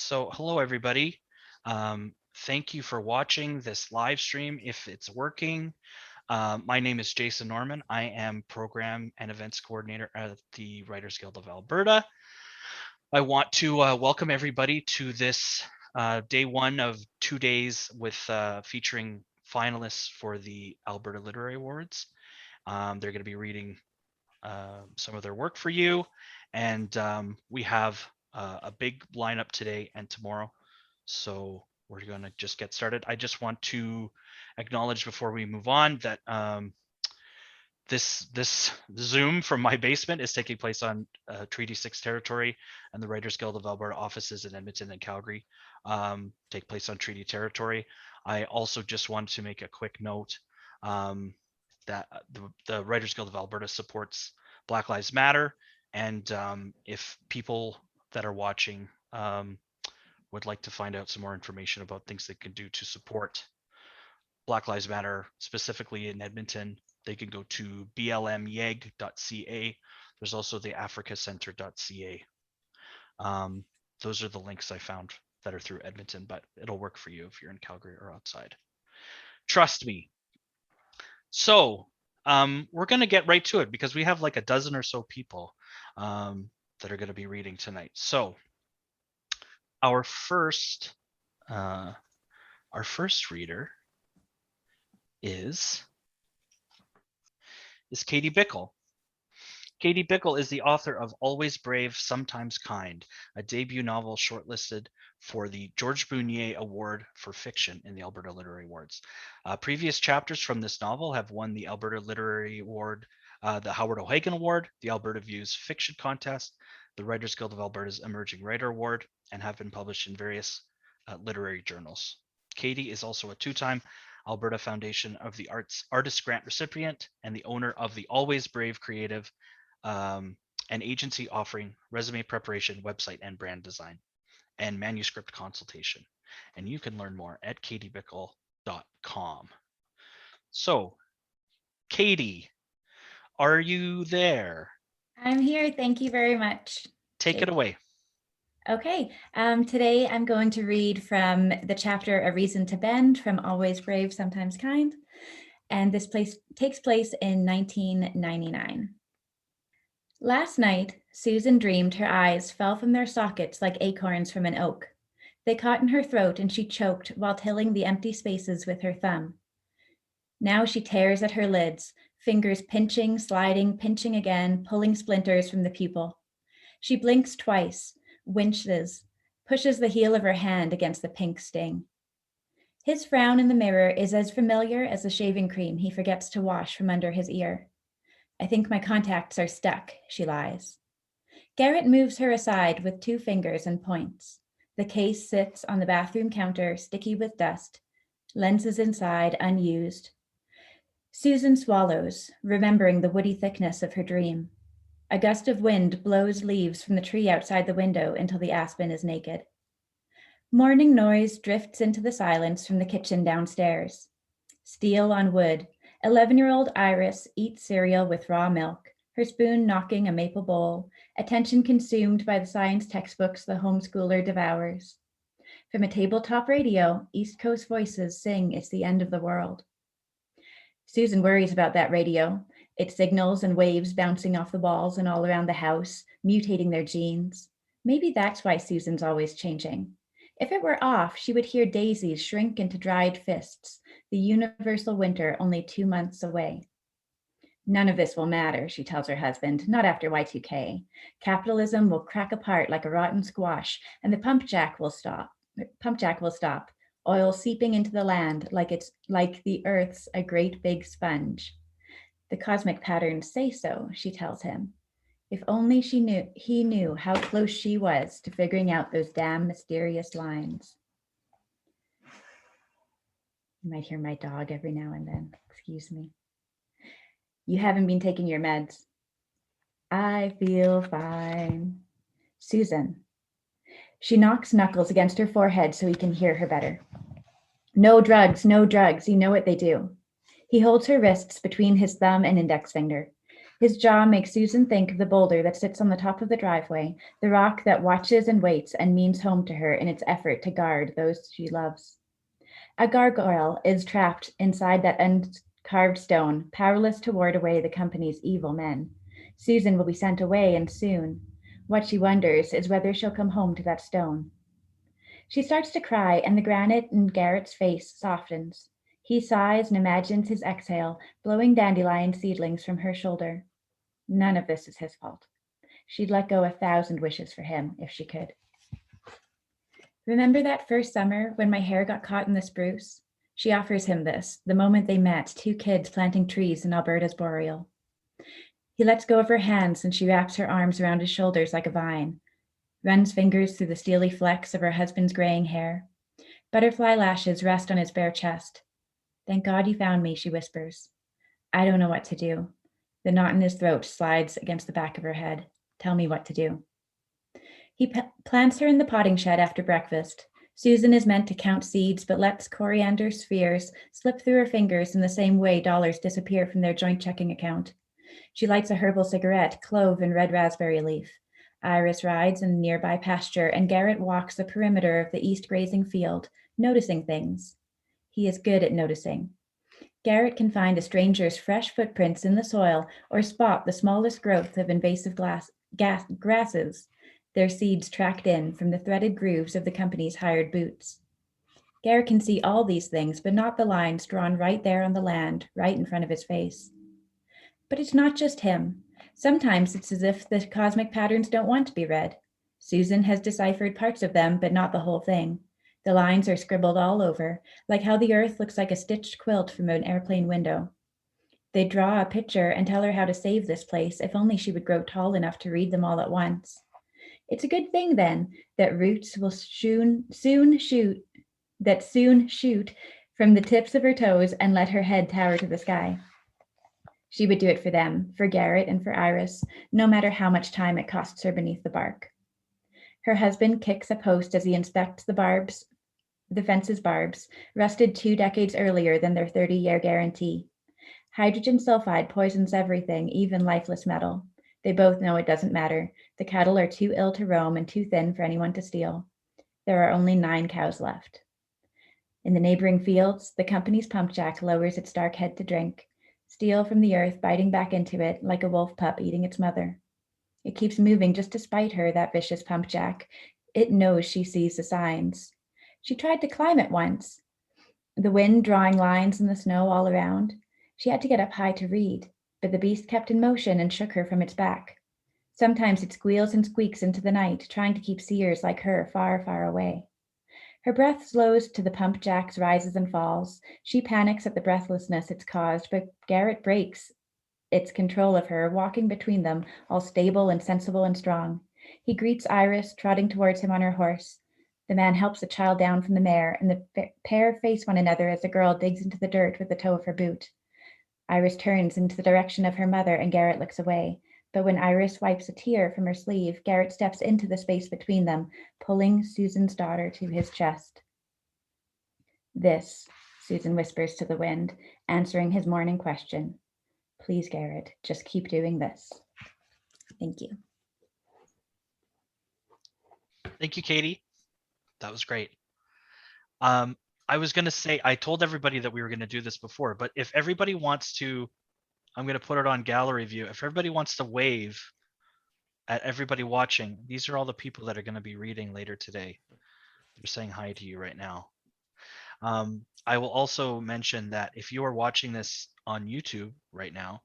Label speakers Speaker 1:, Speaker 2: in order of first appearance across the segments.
Speaker 1: So hello everybody. Thank you for watching this live stream if it's working. My name is Jason Norman. I am Program and Events Coordinator at the Writers Guild of Alberta. I want to welcome everybody to this day one of 2 days with featuring finalists for the Alberta Literary Awards. They're going to be reading some of their work for you, and we have a big lineup today and tomorrow. So we're going to just get started. I just want to acknowledge before we move on that this Zoom from my basement is taking place on Treaty 6 territory, and the Writers Guild of Alberta offices in Edmonton and Calgary take place on treaty territory. I also just wanted to make a quick note that the Writers Guild of Alberta supports Black Lives Matter, and if people that are watching would like to find out some more information about things they can do to support Black Lives Matter, specifically in Edmonton, they can go to blmyeg.ca. There's also the africacenter.ca. Those are the links I found that are through Edmonton, but it'll work for you if you're in Calgary or outside. Trust me. So we're going to get right to it because we have like a dozen or so people that are going to be reading tonight. So our first reader is Katie Bickell. Katie Bickell is the author of Always Brave, Sometimes Kind, a debut novel shortlisted for the George Bounier Award for Fiction in the Alberta Literary Awards. Previous chapters from this novel have won the Alberta Literary Award, the Howard O'Hagan Award, the Alberta Views Fiction Contest, the Writers Guild of Alberta's Emerging Writer Award, and have been published in various literary journals. Katie is also a two-time Alberta Foundation of the Arts Artist Grant recipient and the owner of the Always Brave Creative, an agency offering resume preparation, website and brand design, and manuscript consultation. And you can learn more at katiebickell.com. So, Katie, are you there?
Speaker 2: I'm here. Thank you very much.
Speaker 1: Take it away.
Speaker 2: Okay. Today I'm going to read from the chapter A Reason to Bend from Always Brave, Sometimes Kind. And this takes place in 1999. Last night, Susan dreamed her eyes fell from their sockets like acorns from an oak. They caught in her throat and she choked while tilling the empty spaces with her thumb. Now she tears at her lids, fingers pinching, sliding, pinching again, pulling splinters from the pupil. She blinks twice, winches, pushes the heel of her hand against the pink sting. His frown in the mirror is as familiar as the shaving cream he forgets to wash from under his ear. I think my contacts are stuck, she lies. Garrett moves her aside with 2 fingers and points. The case sits on the bathroom counter, sticky with dust, lenses inside, unused. Susan swallows, remembering the woody thickness of her dream. A gust of wind blows leaves from the tree outside the window until the aspen is naked. Morning noise drifts into the silence from the kitchen downstairs. Steel on wood, 11-year-old Iris eats cereal with raw milk, her spoon knocking a maple bowl, attention consumed by the science textbooks the homeschooler devours. From a tabletop radio, East Coast voices sing It's the End of the World. Susan worries about that radio, its signals and waves bouncing off the walls and all around the house, mutating their genes. Maybe that's why Susan's always changing. If it were off, she would hear daisies shrink into dried fists, the universal winter only 2 months away. None of this will matter, she tells her husband, not after Y2K. Capitalism will crack apart like a rotten squash, and the pump jack will stop. Oil seeping into the land like the earth's a great big sponge. The cosmic patterns say so, she tells him. If only he knew how close she was to figuring out those damn mysterious lines. You might hear my dog every now and then. Excuse me. You haven't been taking your meds. I feel fine. Susan. She knocks knuckles against her forehead so he can hear her better. No drugs, no drugs. You know what they do. He holds her wrists between his thumb and index finger. His jaw makes Susan think of the boulder that sits on the top of the driveway, the rock that watches and waits and means home to her in its effort to guard those she loves. A gargoyle is trapped inside that uncarved stone, powerless to ward away the company's evil men. Susan will be sent away, and soon. What she wonders is whether she'll come home to that stone. She starts to cry, and the granite in Garrett's face softens. He sighs and imagines his exhale, blowing dandelion seedlings from her shoulder. None of this is his fault. She'd let go 1,000 wishes for him if she could. Remember that first summer when my hair got caught in the spruce? She offers him this, the moment they met, 2 kids planting trees in Alberta's boreal. He lets go of her hands and she wraps her arms around his shoulders like a vine, runs fingers through the steely flecks of her husband's graying hair. Butterfly lashes rest on his bare chest. Thank God you found me, she whispers. I don't know what to do. The knot in his throat slides against the back of her head. Tell me what to do. He plants her in the potting shed after breakfast. Susan is meant to count seeds, but lets coriander spheres slip through her fingers in the same way dollars disappear from their joint checking account. She lights a herbal cigarette, clove and red raspberry leaf. Iris rides in a nearby pasture, and Garrett walks the perimeter of the east grazing field, noticing things. He is good at noticing. Garrett can find a stranger's fresh footprints in the soil or spot the smallest growth of invasive grasses, their seeds tracked in from the threaded grooves of the company's hired boots. Garrett can see all these things, but not the lines drawn right there on the land, right in front of his face. But it's not just him. Sometimes it's as if the cosmic patterns don't want to be read. Susan has deciphered parts of them, but not the whole thing. The lines are scribbled all over, like how the earth looks like a stitched quilt from an airplane window. They draw a picture and tell her how to save this place, if only she would grow tall enough to read them all at once. It's a good thing, then, that roots will soon shoot from the tips of her toes and let her head tower to the sky. She would do it for them, for Garrett and for Iris, no matter how much time it costs her beneath the bark. Her husband kicks a post as he inspects the fence's barbs, rusted 2 decades earlier than their 30-year guarantee. Hydrogen sulfide poisons everything, even lifeless metal. They both know it doesn't matter. The cattle are too ill to roam and too thin for anyone to steal. There are only 9 cows left. In the neighboring fields, the company's pump jack lowers its dark head to drink, steel from the earth biting back into it like a wolf pup eating its mother. It keeps moving just to spite her, that vicious pump jack. It knows she sees the signs. She tried to climb it once, the wind drawing lines in the snow all around. She had to get up high to read, but the beast kept in motion and shook her from its back. Sometimes it squeals and squeaks into the night, trying to keep seers like her far, far away. Her breath slows to the pump jack's rises and falls. She panics at the breathlessness it's caused, but Garrett breaks its control of her, walking between them, all stable and sensible and strong. He greets Iris, trotting towards him on her horse. The man helps the child down from the mare, and the pair face one another as the girl digs into the dirt with the toe of her boot. Iris turns into the direction of her mother, and Garrett looks away. But when Iris wipes a tear from her sleeve, Garrett steps into the space between them, pulling Susan's daughter to his chest. This, Susan whispers to the wind, answering his morning question. Please, Garrett, just keep doing this. Thank you.
Speaker 1: Thank you, Katie. That was great. I was going to say, I told everybody that we were going to do this before, but if everybody wants to, I'm going to put it on gallery view. If everybody wants to wave at everybody watching, these are all the people that are going to be reading later today. They're saying hi to you right now. I will also mention that if you are watching this on YouTube right now,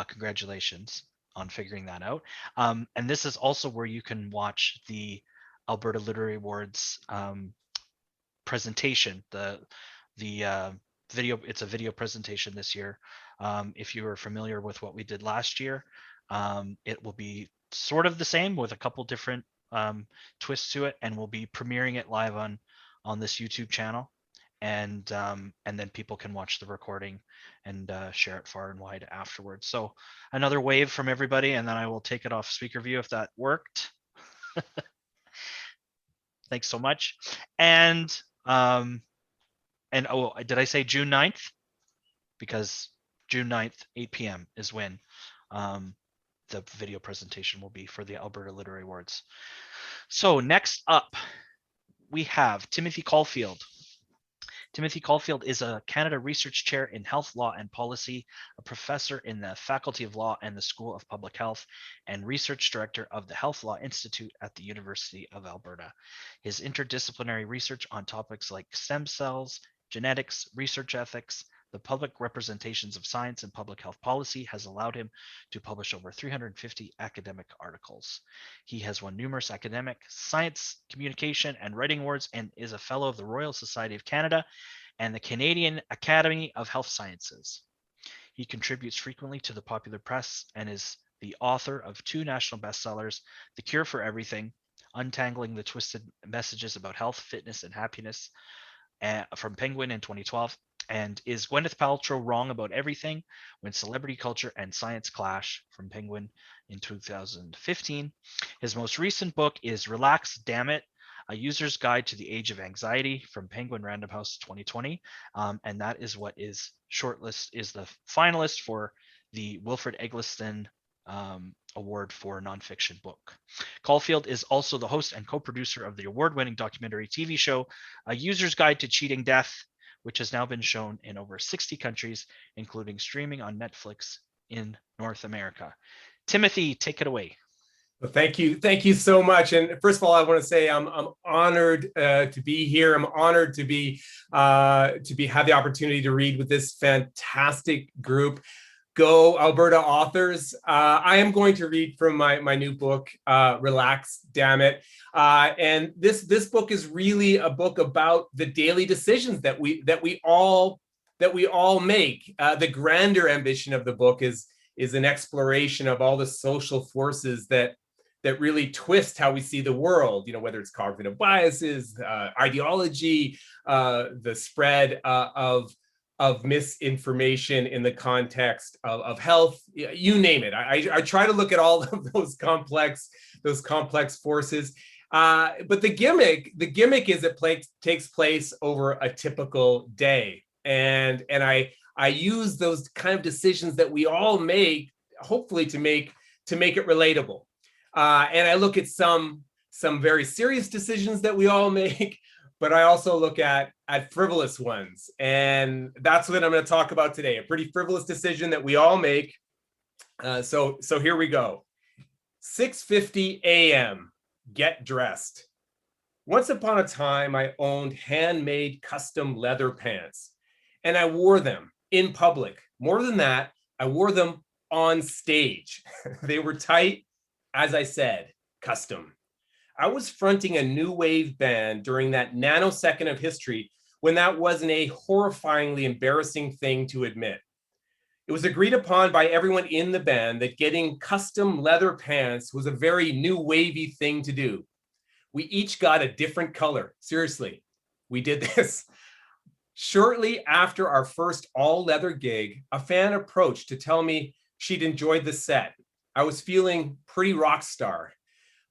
Speaker 1: congratulations on figuring that out. And this is also where you can watch the Alberta Literary Awards presentation. The video, it's a video presentation this year. If you are familiar with what we did last year, it will be sort of the same with a couple different twists to it, and we'll be premiering it live on this YouTube channel. And then people can watch the recording and share it far and wide afterwards. So another wave from everybody, and then I will take it off speaker view if that worked. Thanks so much. And oh, did I say June 9th? Because June 9th, 8 p.m. is when the video presentation will be for the Alberta Literary Awards. So next up, we have Timothy Caulfield. Timothy Caulfield is a Canada Research Chair in Health Law and Policy, a professor in the Faculty of Law and the School of Public Health, and Research Director of the Health Law Institute at the University of Alberta. His interdisciplinary research on topics like stem cells, genetics, research ethics, the public representations of science and public health policy has allowed him to publish over 350 academic articles. He has won numerous academic, science, communication, and writing awards and is a fellow of the Royal Society of Canada and the Canadian Academy of Health Sciences. He contributes frequently to the popular press and is the author of 2 national bestsellers, The Cure for Everything, Untangling the Twisted Messages About Health, Fitness, and Happiness, from Penguin in 2012, and Is Gwyneth Paltrow Wrong About Everything? When Celebrity Culture and Science Clash, from Penguin in 2015. His most recent book is Relax, Damn It, A User's Guide to the Age of Anxiety, from Penguin Random House 2020. And that is what is the finalist for the Wilfred Eggleston Award for Nonfiction Book. Caulfield is also the host and co-producer of the award-winning documentary TV show, A User's Guide to Cheating Death, which has now been shown in over 60 countries, including streaming on Netflix in North America. Timothy, take it away.
Speaker 3: Well, thank you so much. And first of all, I want to say I'm honored to be here. I'm honored to have the opportunity to read with this fantastic group. Go Alberta authors. I am going to read from my new book, Relax, Damn It. And this book is really a book about the daily decisions that we all make. The grander ambition of the book is an exploration of all the social forces that really twist how we see the world, whether it's cognitive biases, ideology, the spread of misinformation in the context of health, you name it. I try to look at all of those complex forces. But the gimmick is it takes place over a typical day. And I use those kind of decisions that we all make, hopefully to make it relatable. And I look at some very serious decisions that we all make, but I also look at frivolous ones. And that's what I'm going to talk about today, a pretty frivolous decision that we all make. So here we go. 6:50 a.m., get dressed. Once upon a time, I owned handmade custom leather pants, and I wore them in public. More than that, I wore them on stage. They were tight, as I said, custom. I was fronting a new wave band during that nanosecond of history when that wasn't a horrifyingly embarrassing thing to admit. It was agreed upon by everyone in the band that getting custom leather pants was a very new wavy thing to do. We each got a different color. Seriously, we did this. Shortly after our first all-leather gig, a fan approached to tell me she'd enjoyed the set. I was feeling pretty rock star.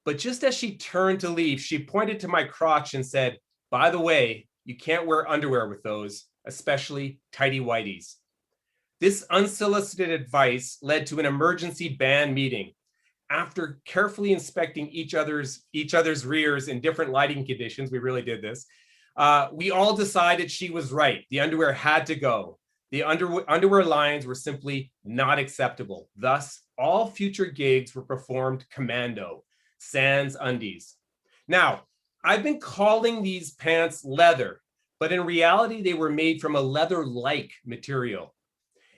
Speaker 3: But just as she turned to leave, she pointed to my crotch and said, "By the way, you can't wear underwear with those, especially tighty-whities." This unsolicited advice led to an emergency band meeting. After carefully inspecting each other's rears in different lighting conditions, we really did this, we all decided she was right. The underwear had to go. The underwear lines were simply not acceptable. Thus, all future gigs were performed commando, sans undies. Now, I've been calling these pants leather, but in reality, they were made from a leather-like material.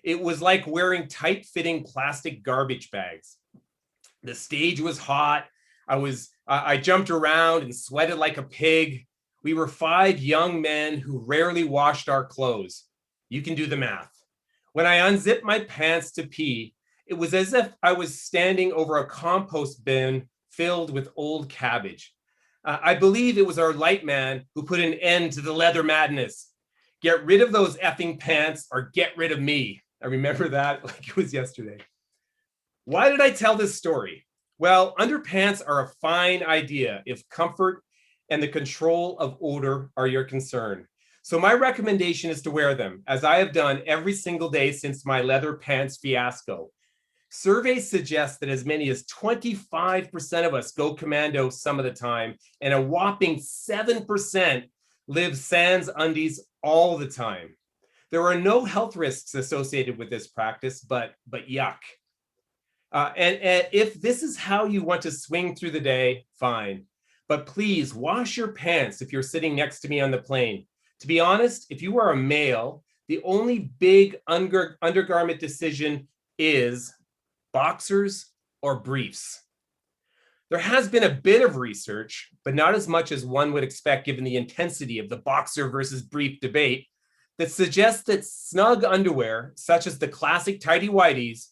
Speaker 3: It was like wearing tight-fitting plastic garbage bags. The stage was hot. I jumped around and sweated like a pig. We were 5 young men who rarely washed our clothes. You can do the math. When I unzipped my pants to pee, it was as if I was standing over a compost bin filled with old cabbage. I believe it was our light man who put an end to the leather madness. Get rid of those effing pants or get rid of me. I remember that like it was yesterday. Why did I tell this story? Well, underpants are a fine idea if comfort and the control of odor are your concern. So my recommendation is to wear them, as I have done every single day since my leather pants fiasco. Surveys suggest that as many as 25% of us go commando some of the time, and a whopping 7% live sans undies all the time. There are no health risks associated with this practice, but yuck. And if this is how you want to swing through the day, fine. But please wash your pants if you're sitting next to me on the plane. To be honest, if you are a male, the only big undergarment decision is boxers or briefs. There has been a bit of research, but not as much as one would expect given the intensity of the boxer versus brief debate, that suggests that snug underwear, such as the classic tighty-whities,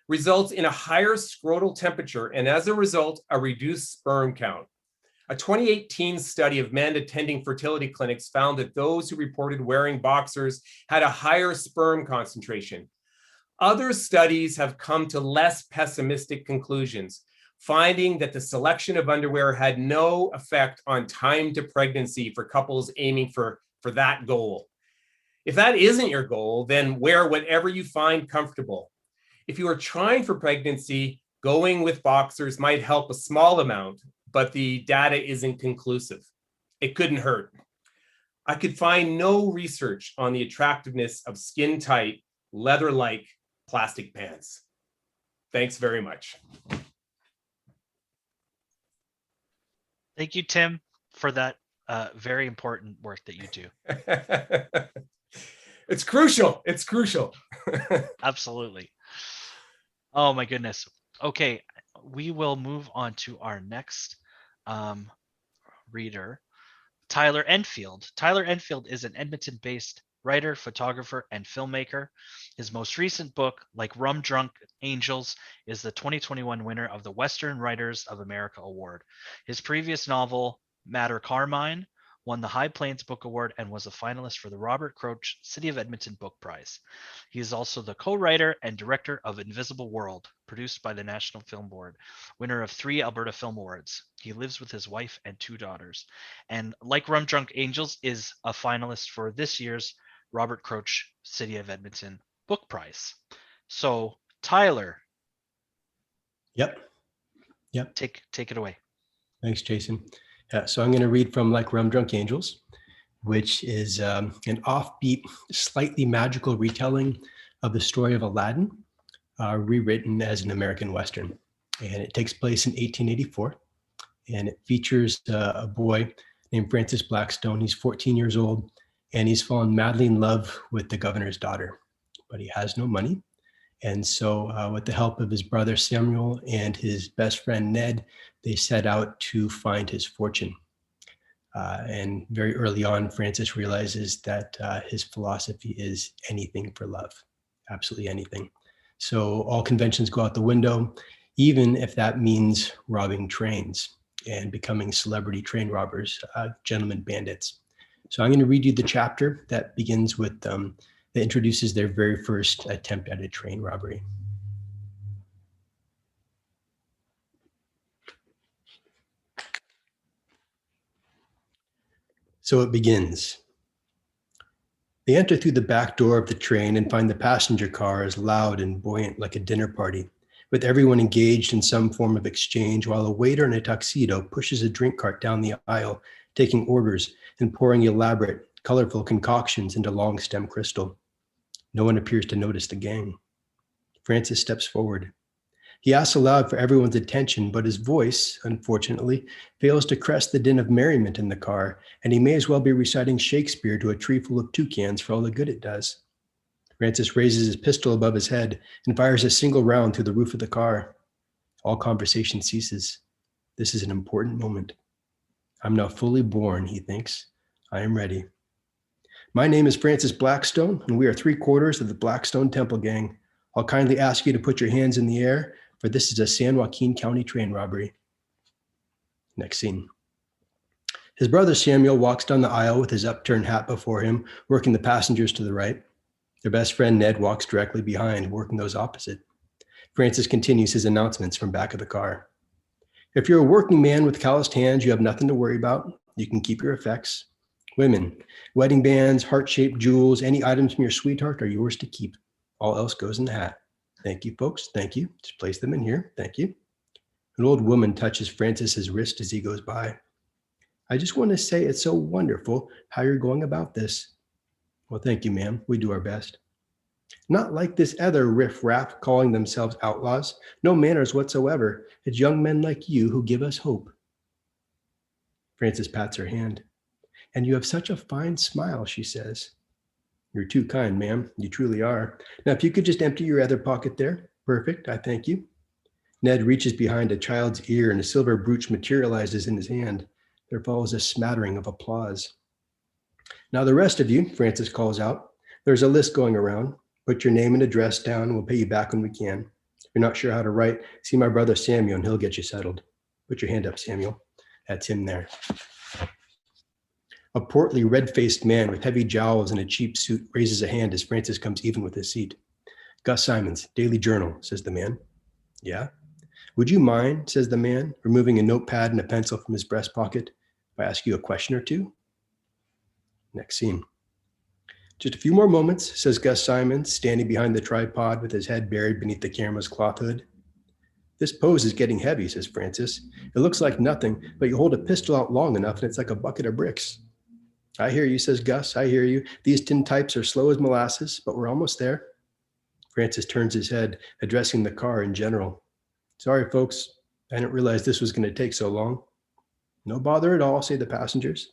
Speaker 3: results in a higher scrotal temperature and as a result, a reduced sperm count. A 2018 study of men attending fertility clinics found that those who reported wearing boxers had a higher sperm concentration. Other studies have come to less pessimistic conclusions, finding that the selection of underwear had no effect on time to pregnancy for couples aiming for that goal. If that isn't your goal, then wear whatever you find comfortable. If you are trying for pregnancy, going with boxers might help a small amount, but the data isn't conclusive. It couldn't hurt. I could find no research on the attractiveness of skin-tight, leather-like plastic pants. Thanks very much.
Speaker 1: Thank you, Tim, for that very important work that you do.
Speaker 3: It's crucial. It's crucial.
Speaker 1: Absolutely. Oh my goodness. Okay, we will move on to our next reader, Tyler Enfield. Tyler Enfield is an Edmonton-based writer, photographer, and filmmaker. His most recent book, Like Rum Drunk Angels, is the 2021 winner of the Western Writers of America Award. His previous novel, Matter Carmine, won the High Plains Book Award and was a finalist for the Robert Croach City of Edmonton Book Prize. He is also the co-writer and director of Invisible World, produced by the National Film Board, winner of 3 Alberta Film Awards. He lives with his wife and 2 daughters. And Like Rum Drunk Angels is a finalist for this year's Robert Croach City of Edmonton Book Prize. So, Tyler.
Speaker 4: Yep.
Speaker 1: Take it away.
Speaker 4: Thanks, Jason. So I'm going to read from Like Rum Drunk Angels, which is an offbeat, slightly magical retelling of the story of Aladdin, rewritten as an American Western. And it takes place in 1884. And it features a boy named Francis Blackstone. He's 14 years old, and he's fallen madly in love with the governor's daughter, but he has no money. And so with the help of his brother Samuel and his best friend Ned, they set out to find his fortune. And very early on, Francis realizes that his philosophy is anything for love, absolutely anything. So all conventions go out the window, even if that means robbing trains and becoming celebrity train robbers, gentlemen bandits. So I'm going to read you the chapter that begins with that introduces their very first attempt at a train robbery. So it begins. They enter through the back door of the train and find the passenger car is loud and buoyant like a dinner party, with everyone engaged in some form of exchange while a waiter in a tuxedo pushes a drink cart down the aisle, taking orders and pouring elaborate, colorful concoctions into long stem crystal. No one appears to notice the gang. Francis steps forward. He asks aloud for everyone's attention, but his voice, unfortunately, fails to crest the din of merriment in the car, and he may as well be reciting Shakespeare to a tree full of toucans for all the good it does. Francis raises his pistol above his head and fires a single round through the roof of the car. All conversation ceases. This is an important moment. I'm now fully born, he thinks. I am ready. My name is Francis Blackstone, and we are 3/4 of the Blackstone Temple Gang. I'll kindly ask you to put your hands in the air, for this is a San Joaquin County train robbery. Next scene. His brother Samuel walks down the aisle with his upturned hat before him, working the passengers to the right. Their best friend Ned walks directly behind, working those opposite. Francis continues his announcements from back of the car. If you're a working man with calloused hands, you have nothing to worry about. You can keep your effects. Women, wedding bands, heart-shaped jewels, any items from your sweetheart are yours to keep. All else goes in the hat. Thank you, folks. Thank you. Just place them in here. Thank you. An old woman touches Francis's wrist as he goes by. I just want to say it's so wonderful how you're going about this. Well, thank you, ma'am. We do our best. Not like this other riff-raff calling themselves outlaws. No manners whatsoever. It's young men like you who give us hope. Francis pats her hand. And you have such a fine smile, she says. You're too kind, ma'am. You truly are. Now, if you could just empty your other pocket there. Perfect. I thank you. Ned reaches behind a child's ear and a silver brooch materializes in his hand. There follows a smattering of applause. Now, the rest of you, Francis calls out, there's a list going around. Put your name and address down and we'll pay you back when we can. If you're not sure how to write, see my brother Samuel and he'll get you settled. Put your hand up, Samuel. That's him there. A portly, red-faced man with heavy jowls and a cheap suit raises a hand as Francis comes even with his seat. Gus Simons, Daily Journal, says the man. Yeah? Would you mind, says the man, removing a notepad and a pencil from his breast pocket, if I ask you a question or two? Next scene. Just a few more moments, says Gus Simons, standing behind the tripod with his head buried beneath the camera's cloth hood. This pose is getting heavy, says Francis. It looks like nothing, but you hold a pistol out long enough and it's like a bucket of bricks. I hear you, says Gus. I hear you. These tin types are slow as molasses, but we're almost there. Francis turns his head, addressing the car in general. Sorry, folks. I didn't realize this was going to take so long. No bother at all, say the passengers.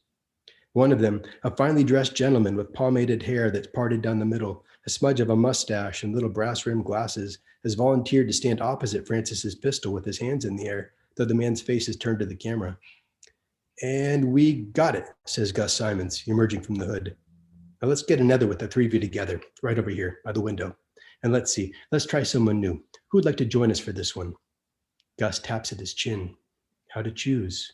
Speaker 4: One of them, a finely dressed gentleman with pomaded hair that's parted down the middle, a smudge of a mustache and little brass-rimmed glasses, has volunteered to stand opposite Francis's pistol with his hands in the air, though the man's face is turned to the camera. And we got it, says Gus Simons, emerging from the hood. Now let's get another with the three of you together, right over here by the window. And let's see, let's try someone new. Who would like to join us for this one? Gus taps at his chin. How to choose.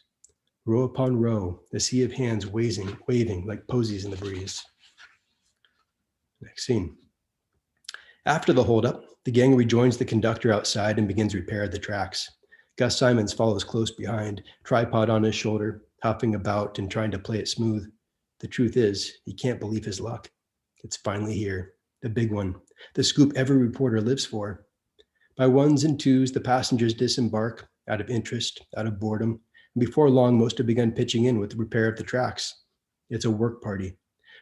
Speaker 4: Row upon row, the sea of hands waving like posies in the breeze. Next scene. After the holdup, the gang rejoins the conductor outside and begins repair of the tracks. Gus Simons follows close behind, tripod on his shoulder, huffing about and trying to play it smooth. The truth is, he can't believe his luck. It's finally here, the big one, the scoop every reporter lives for. By ones and twos, the passengers disembark, out of interest, out of boredom, and before long, most have begun pitching in with the repair of the tracks. It's a work party.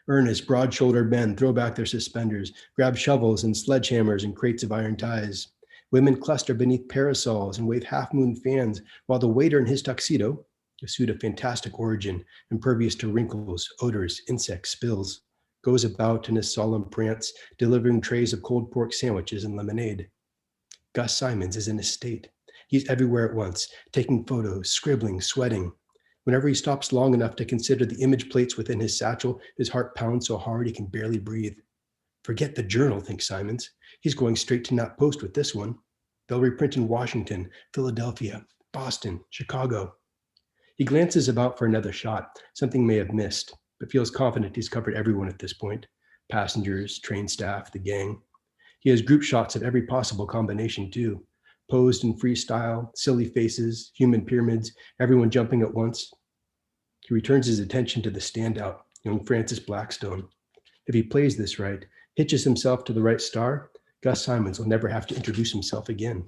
Speaker 4: Earnest, broad-shouldered men throw back their suspenders, grab shovels and sledgehammers and crates of iron ties. Women cluster beneath parasols and wave half-moon fans, while the waiter in his tuxedo, a suit of fantastic origin, impervious to wrinkles, odors, insects, spills, goes about in his solemn prance, delivering trays of cold pork sandwiches and lemonade. Gus Simons is in his state. He's everywhere at once, taking photos, scribbling, sweating. Whenever he stops long enough to consider the image plates within his satchel, his heart pounds so hard he can barely breathe. Forget the journal, thinks Simons. He's going straight to Not Post with this one. They'll reprint in Washington, Philadelphia, Boston, Chicago. He glances about for another shot, something may have missed, but feels confident he's covered everyone at this point. Passengers, train staff, the gang. He has group shots of every possible combination too. Posed in freestyle, silly faces, human pyramids, everyone jumping at once. He returns his attention to the standout, young Francis Blackstone. If he plays this right, hitches himself to the right star, Gus Simons will never have to introduce himself again.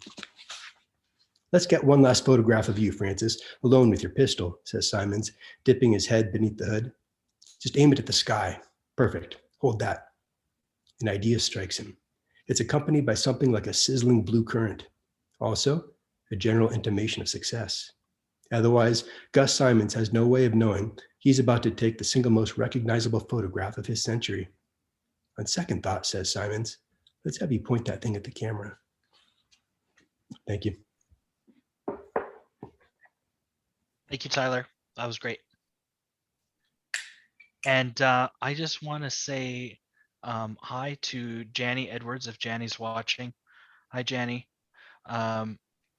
Speaker 4: Let's get one last photograph of you, Francis, alone with your pistol, says Simons, dipping his head beneath the hood. Just aim it at the sky. Perfect. Hold that. An idea strikes him. It's accompanied by something like a sizzling blue current. Also, a general intimation of success. Otherwise, Gus Simons has no way of knowing he's about to take the single most recognizable photograph of his century. On second thought, says Simons, let's have you point that thing at the camera. Thank you.
Speaker 1: Thank you, Tyler. That was great. And I just want to say hi to Janny Edwards, if Janny's watching. Hi, Janny.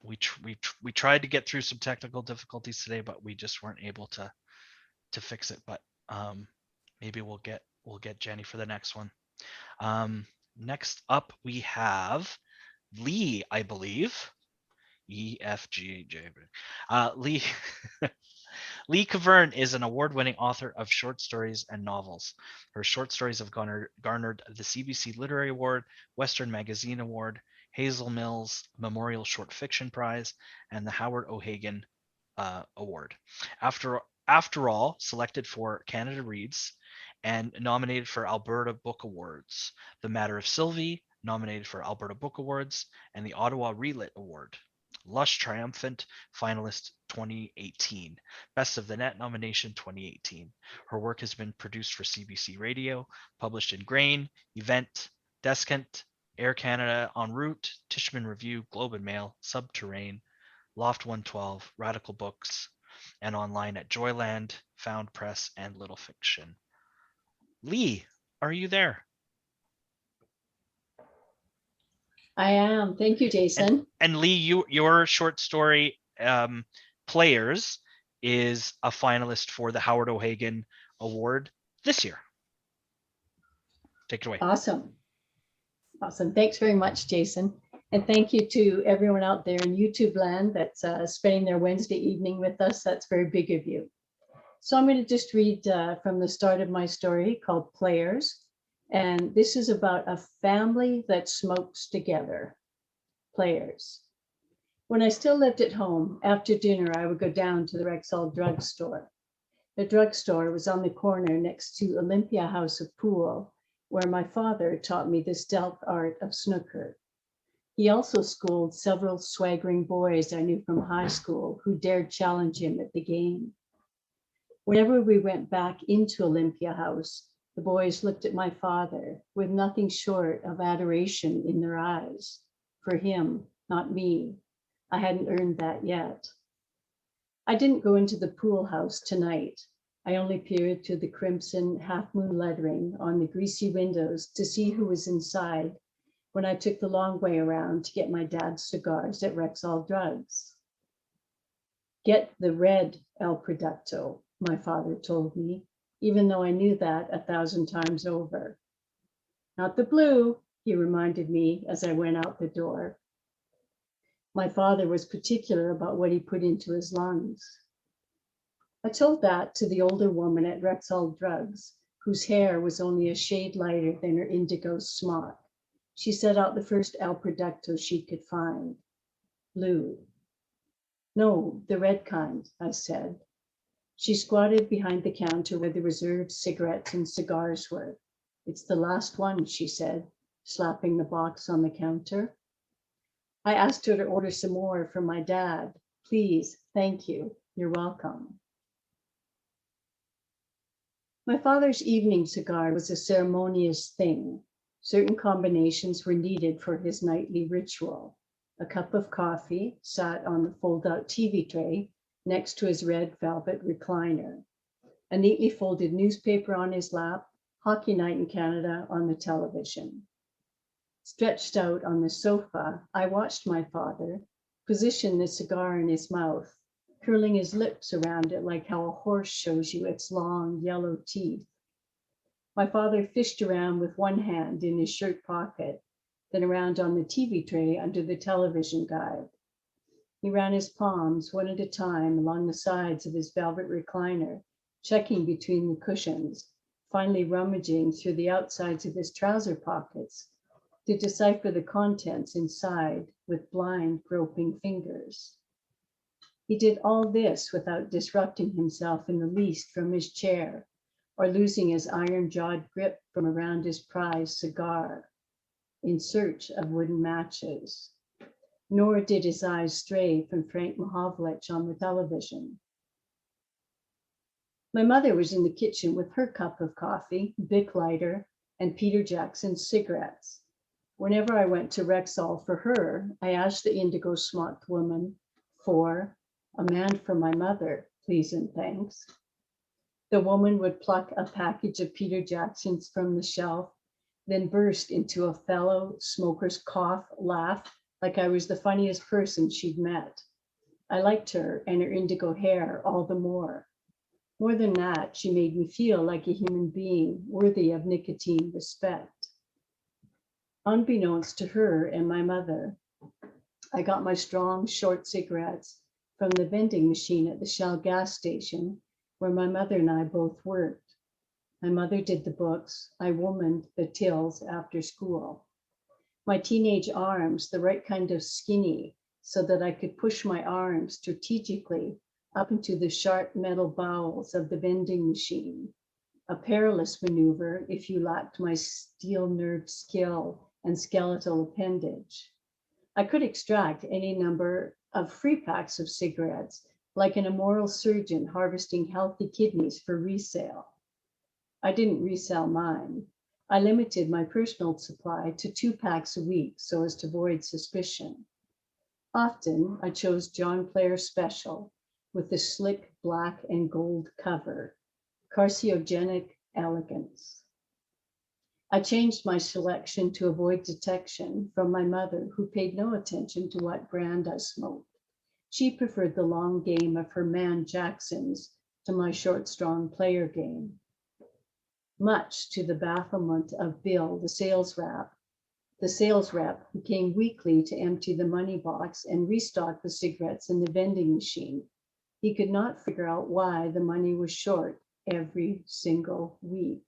Speaker 1: We tried to get through some technical difficulties today, but we just weren't able to fix it. But maybe we'll get Janny for the next one. Next up, we have Lee, I believe. EFGJ. Lee. Lee Kvern is an award-winning author of short stories and novels. Her short stories have garnered the CBC Literary Award, Western Magazine Award, Hazel Mills Memorial Short Fiction Prize, and the Howard O'Hagan Award. After all, selected for Canada Reads and nominated for Alberta Book Awards. The Matter of Sylvie, nominated for Alberta Book Awards, and the Ottawa Relit Award. Lush Triumphant Finalist 2018. Best of the Net nomination 2018. Her work has been produced for CBC Radio, published in Grain, Event, Descant, Air Canada, En Route, Tishman Review, Globe and Mail, Subterrane, Loft 112, Radical Books, and online at Joyland, Found Press, and Little Fiction. Lee, are you there?
Speaker 5: I am. Thank you, Jason.
Speaker 1: And Lee, your short story, Players, is a finalist for the Howard O'Hagan Award this year. Take it away.
Speaker 5: Awesome. Awesome. Thanks very much, Jason. And thank you to everyone out there in YouTube land that's spending their Wednesday evening with us. That's very big of you. So I'm going to just read from the start of my story called Players. And this is about a family that smokes together. Players. When I still lived at home, after dinner, I would go down to the Rexall drugstore. The drugstore was on the corner next to Olympia House of Pool, where my father taught me the stealth art of snooker. He also schooled several swaggering boys I knew from high school who dared challenge him at the game. Whenever we went back into Olympia House, the boys looked at my father with nothing short of adoration in their eyes. For him, not me. I hadn't earned that yet. I didn't go into the pool house tonight. I only peered through the crimson half-moon lettering on the greasy windows to see who was inside when I took the long way around to get my dad's cigars at Rexall Drugs. Get the red El Producto, my father told me, even though I knew that 1,000 times over. Not the blue, he reminded me as I went out the door. My father was particular about what he put into his lungs. I told that to the older woman at Rexall Drugs, whose hair was only a shade lighter than her indigo smock. She set out the first El Producto she could find. Blue. No, the red kind, I said. She squatted behind the counter where the reserved cigarettes and cigars were. It's the last one, she said, slapping the box on the counter. I asked her to order some more for my dad. Please, thank you, you're welcome. My father's evening cigar was a ceremonious thing. Certain combinations were needed for his nightly ritual. A cup of coffee sat on the fold-out TV tray next to his red velvet recliner. A neatly folded newspaper on his lap, Hockey Night in Canada on the television. Stretched out on the sofa, I watched my father position the cigar in his mouth, curling his lips around it like how a horse shows you its long yellow teeth. My father fished around with one hand in his shirt pocket, then around on the TV tray under the television guide. He ran his palms one at a time along the sides of his velvet recliner, checking between the cushions, finally rummaging through the outsides of his trouser pockets to decipher the contents inside with blind, groping fingers. He did all this without disrupting himself in the least from his chair or losing his iron-jawed grip from around his prized cigar in search of wooden matches. Nor did his eyes stray from Frank Mahovlich on the television. My mother was in the kitchen with her cup of coffee, Bic lighter, and Peter Jackson's cigarettes. Whenever I went to Rexall for her, I asked the indigo smocked woman for a man for my mother, please and thanks. The woman would pluck a package of Peter Jackson's from the shelf, then burst into a fellow smoker's cough laugh like I was the funniest person she'd met. I liked her and her indigo hair all the more. More than that, she made me feel like a human being worthy of nicotine respect. Unbeknownst to her and my mother, I got my strong, short cigarettes from the vending machine at the Shell gas station where my mother and I both worked. My mother did the books, I womaned the tills after school. My teenage arms, the right kind of skinny, so that I could push my arms strategically up into the sharp metal bowels of the vending machine. A perilous maneuver if you lacked my steel-nerved skill and skeletal appendage. I could extract any number of free packs of cigarettes, like an immoral surgeon harvesting healthy kidneys for resale. I didn't resell mine. I limited my personal supply to 2 packs a week so as to avoid suspicion. Often, I chose John Player Special with the slick black and gold cover, carcinogenic elegance. I changed my selection to avoid detection from my mother, who paid no attention to what brand I smoked. She preferred the long game of her man Jacksons to my short, strong player game. Much to the bafflement of Bill, the sales rep who came weekly to empty the money box and restock the cigarettes in the vending machine. He could not figure out why the money was short every single week.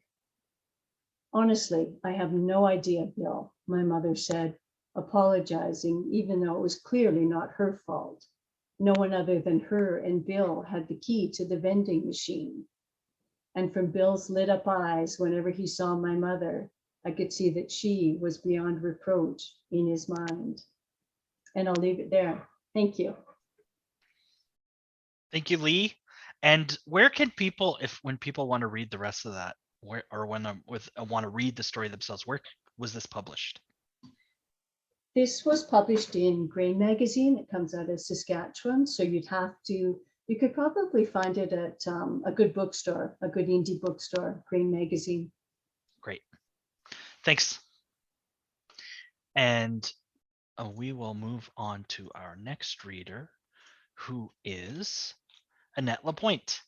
Speaker 5: Honestly, I have no idea, Bill, my mother said, apologizing, even though it was clearly not her fault. No one other than her and Bill had the key to the vending machine. And from Bill's lit up eyes, whenever he saw my mother, I could see that she was beyond reproach in his mind. And I'll leave it there. Thank you.
Speaker 1: Thank you, Lee. And where can people, when people want to read the rest of that, want to read the story themselves, where was this published?
Speaker 5: This was published in Grain Magazine. It comes out of Saskatchewan, so you could probably find it at a good bookstore, a good indie bookstore, Grain Magazine.
Speaker 1: Great. Thanks. And we will move on to our next reader, who is Annette Lapointe.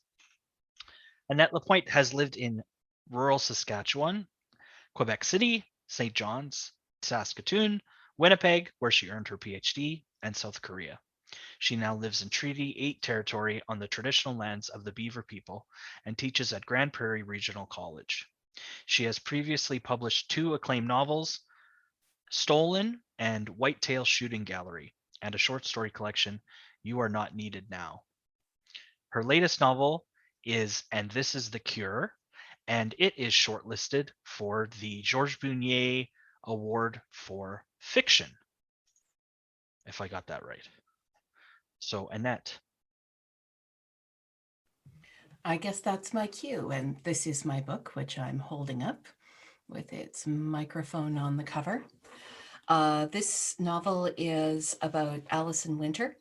Speaker 1: Annette Lapointe has lived in rural Saskatchewan, Quebec City, St. John's, Saskatoon, Winnipeg, where she earned her PhD, and South Korea. She now lives in Treaty 8 territory on the traditional lands of the Beaver people and teaches at Grand Prairie Regional College. She has previously published 2 acclaimed novels, Stolen and Whitetail Shooting Gallery, and a short story collection, You Are Not Needed Now. Her latest novel is And This Is the Cure, and it is shortlisted for the Georges Bunier Award for Fiction, if I got that right. So, Annette.
Speaker 6: I guess that's my cue, and this is my book, which I'm holding up with its microphone on the cover. This novel is about Alison Winter,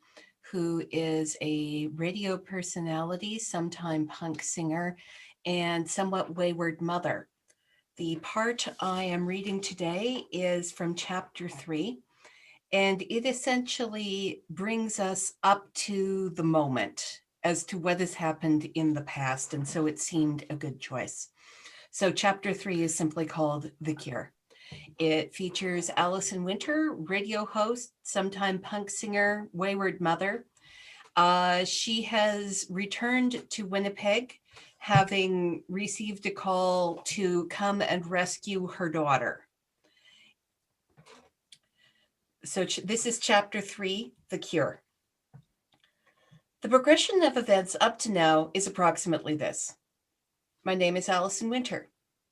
Speaker 6: who is a radio personality, sometime punk singer, and somewhat wayward mother. The part I am reading today is from chapter 3, and it essentially brings us up to the moment as to what has happened in the past, and so it seemed a good choice. So chapter 3 is simply called The Cure. It features Alison Winter, radio host, sometime punk singer, wayward mother. She has returned to Winnipeg, having received a call to come and rescue her daughter. So this is chapter 3, The Cure. The progression of events up to now is approximately this. My name is Alison Winter.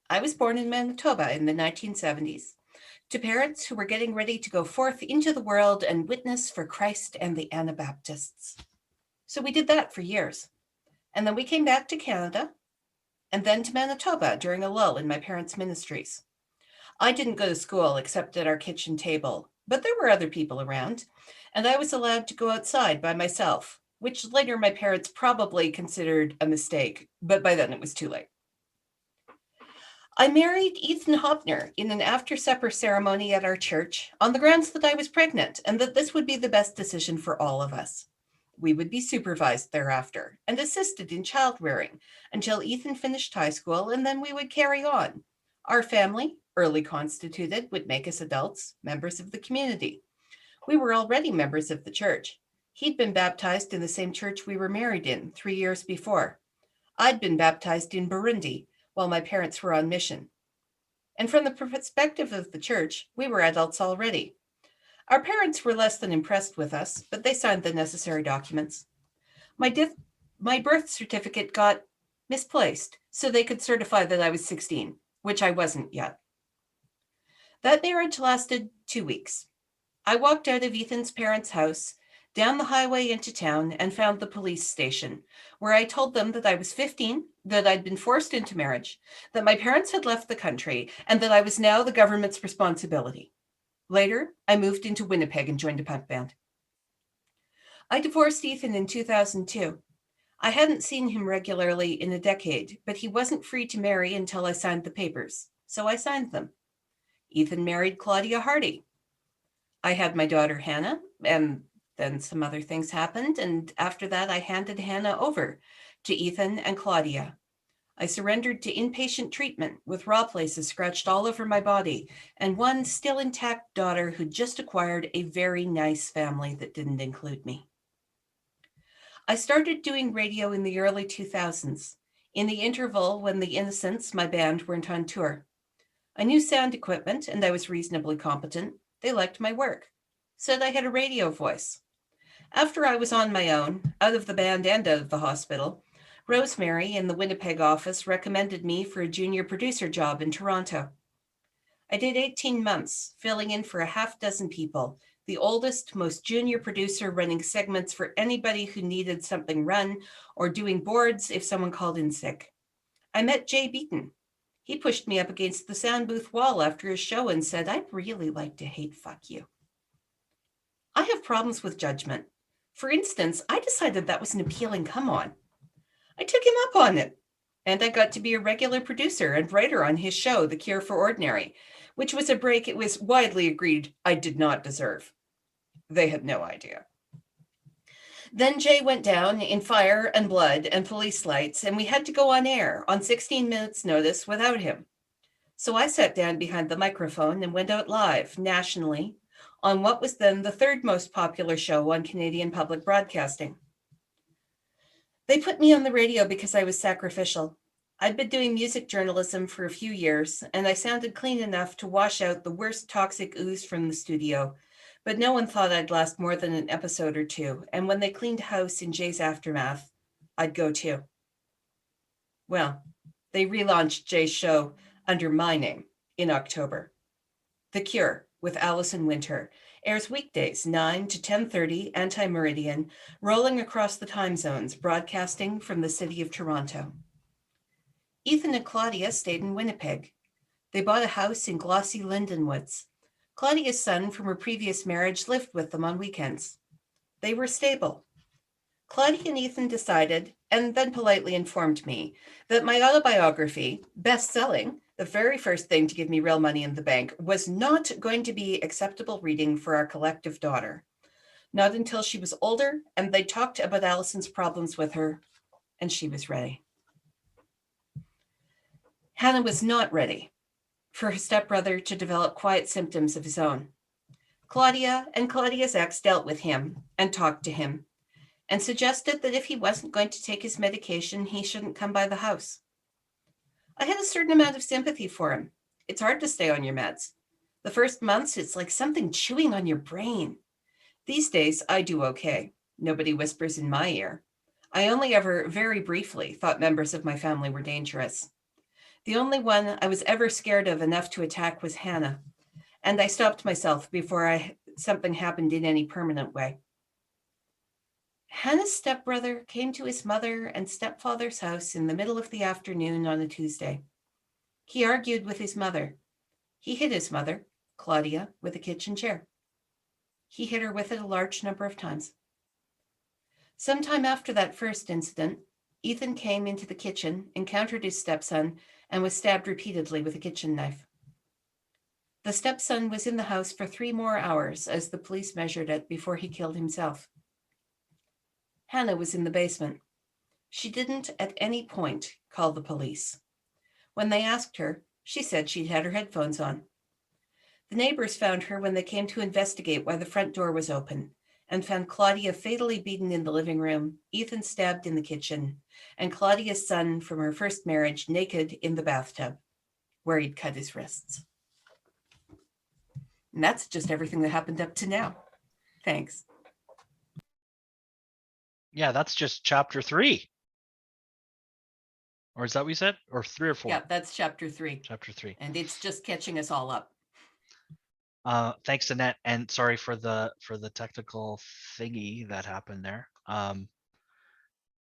Speaker 6: I was born in Manitoba in the 1970s to parents who were getting ready to go forth into the world and witness for Christ and the Anabaptists. So we did that for years. And then we came back to Canada and then to Manitoba during a lull in my parents' ministries. I didn't go to school except at our kitchen table, but there were other people around, and I was allowed to go outside by myself, which later my parents probably considered a mistake, but by then it was too late. I married Ethan Hopner in an after-supper ceremony at our church on the grounds that I was pregnant and that this would be the best decision for all of us. We would be supervised thereafter and assisted in child-rearing until Ethan finished high school, and then we would carry on. Our family, early constituted, would make us adults, members of the community. We were already members of the church. He'd been baptized in the same church we were married in 3 years before. I'd been baptized in Burundi while my parents were on mission. And from the perspective of the church, we were adults already. Our parents were less than impressed with us, but they signed the necessary documents. My birth certificate got misplaced, so they could certify that I was 16, which I wasn't yet. That marriage lasted 2 weeks. I walked out of Ethan's parents' house, down the highway into town, and found the police station, where I told them that I was 15, that I'd been forced into marriage, that my parents had left the country, and that I was now the government's responsibility. Later, I moved into Winnipeg and joined a punk band. I divorced Ethan in 2002. I hadn't seen him regularly in a decade, but he wasn't free to marry until I signed the papers, so I signed them. Ethan married Claudia Hardy. I had my daughter Hannah, and then some other things happened, and after that I handed Hannah over to Ethan and Claudia. I surrendered to inpatient treatment with raw places scratched all over my body, and one still intact daughter who just acquired a very nice family that didn't include me. I started doing radio in the early 2000s, in the interval when the Innocents, my band, weren't on tour. I knew sound equipment and I was reasonably competent. They liked my work, said I had a radio voice. After I was on my own, out of the band and out of the hospital, Rosemary in the Winnipeg office recommended me for a junior producer job in Toronto. I did 18 months, filling in for a half dozen people, the oldest, most junior producer running segments for anybody who needed something run or doing boards if someone called in sick. I met Jay Beaton. He pushed me up against the sound booth wall after his show and said, "I'd really like to hate fuck you." I have problems with judgment. For instance, I decided that was an appealing come on. I took him up on it, and I got to be a regular producer and writer on his show, The Cure for Ordinary, which was a break it was widely agreed I did not deserve. They had no idea. Then Jay went down in fire and blood and police lights, and we had to go on air on 16 minutes notice without him. So I sat down behind the microphone and went out live nationally on what was then the third most popular show on Canadian public broadcasting. They put me on the radio because I was sacrificial. I'd been doing music journalism for a few years, and I sounded clean enough to wash out the worst toxic ooze from the studio, but no one thought I'd last more than an episode or two, and when they cleaned house in Jay's aftermath, I'd go too. Well, they relaunched Jay's show under my name in October. The Cure with Alison Winter airs weekdays 9 to 10:30 anti-meridian, rolling across the time zones, broadcasting from the city of Toronto. Ethan and Claudia stayed in Winnipeg. They bought a house in glossy Lindenwoods. Claudia's son from her previous marriage lived with them on weekends. They were stable. Claudia and Ethan decided, and then politely informed me, that my autobiography, best-selling, the very first thing to give me real money in the bank, was not going to be acceptable reading for our collective daughter. Not until she was older, and they talked about Alison's problems with her, and she was ready. Hannah was not ready for her stepbrother to develop quiet symptoms of his own. Claudia and Claudia's ex dealt with him and talked to him and suggested that if he wasn't going to take his medication, he shouldn't come by the house. I had a certain amount of sympathy for him. It's hard to stay on your meds. The first months, it's like something chewing on your brain. These days, I do okay. Nobody whispers in my ear. I only ever very briefly thought members of my family were dangerous. The only one I was ever scared of enough to attack was Hannah, and I stopped myself before something happened in any permanent way. Hannah's stepbrother came to his mother and stepfather's house in the middle of the afternoon on a Tuesday. He argued with his mother. He hit his mother, Claudia, with a kitchen chair. He hit her with it a large number of times. Sometime after that first incident, Ethan came into the kitchen, encountered his stepson, and was stabbed repeatedly with a kitchen knife. The stepson was in the house for 3 more hours as the police measured it before he killed himself. Hannah was in the basement. She didn't at any point call the police. When they asked her, she said she'd had her headphones on. The neighbors found her when they came to investigate why the front door was open and found Claudia fatally beaten in the living room, Ethan stabbed in the kitchen, and Claudia's son from her first marriage naked in the bathtub. where he'd cut his wrists. And that's just everything that happened up to now. Thanks.
Speaker 1: Yeah, that's just chapter 3. Or is that what you said? Or 3 or 4?
Speaker 6: Yeah, that's chapter 3.
Speaker 1: Chapter 3.
Speaker 6: And it's just catching us all up.
Speaker 1: Thanks, Annette, and sorry for the technical thingy that happened there.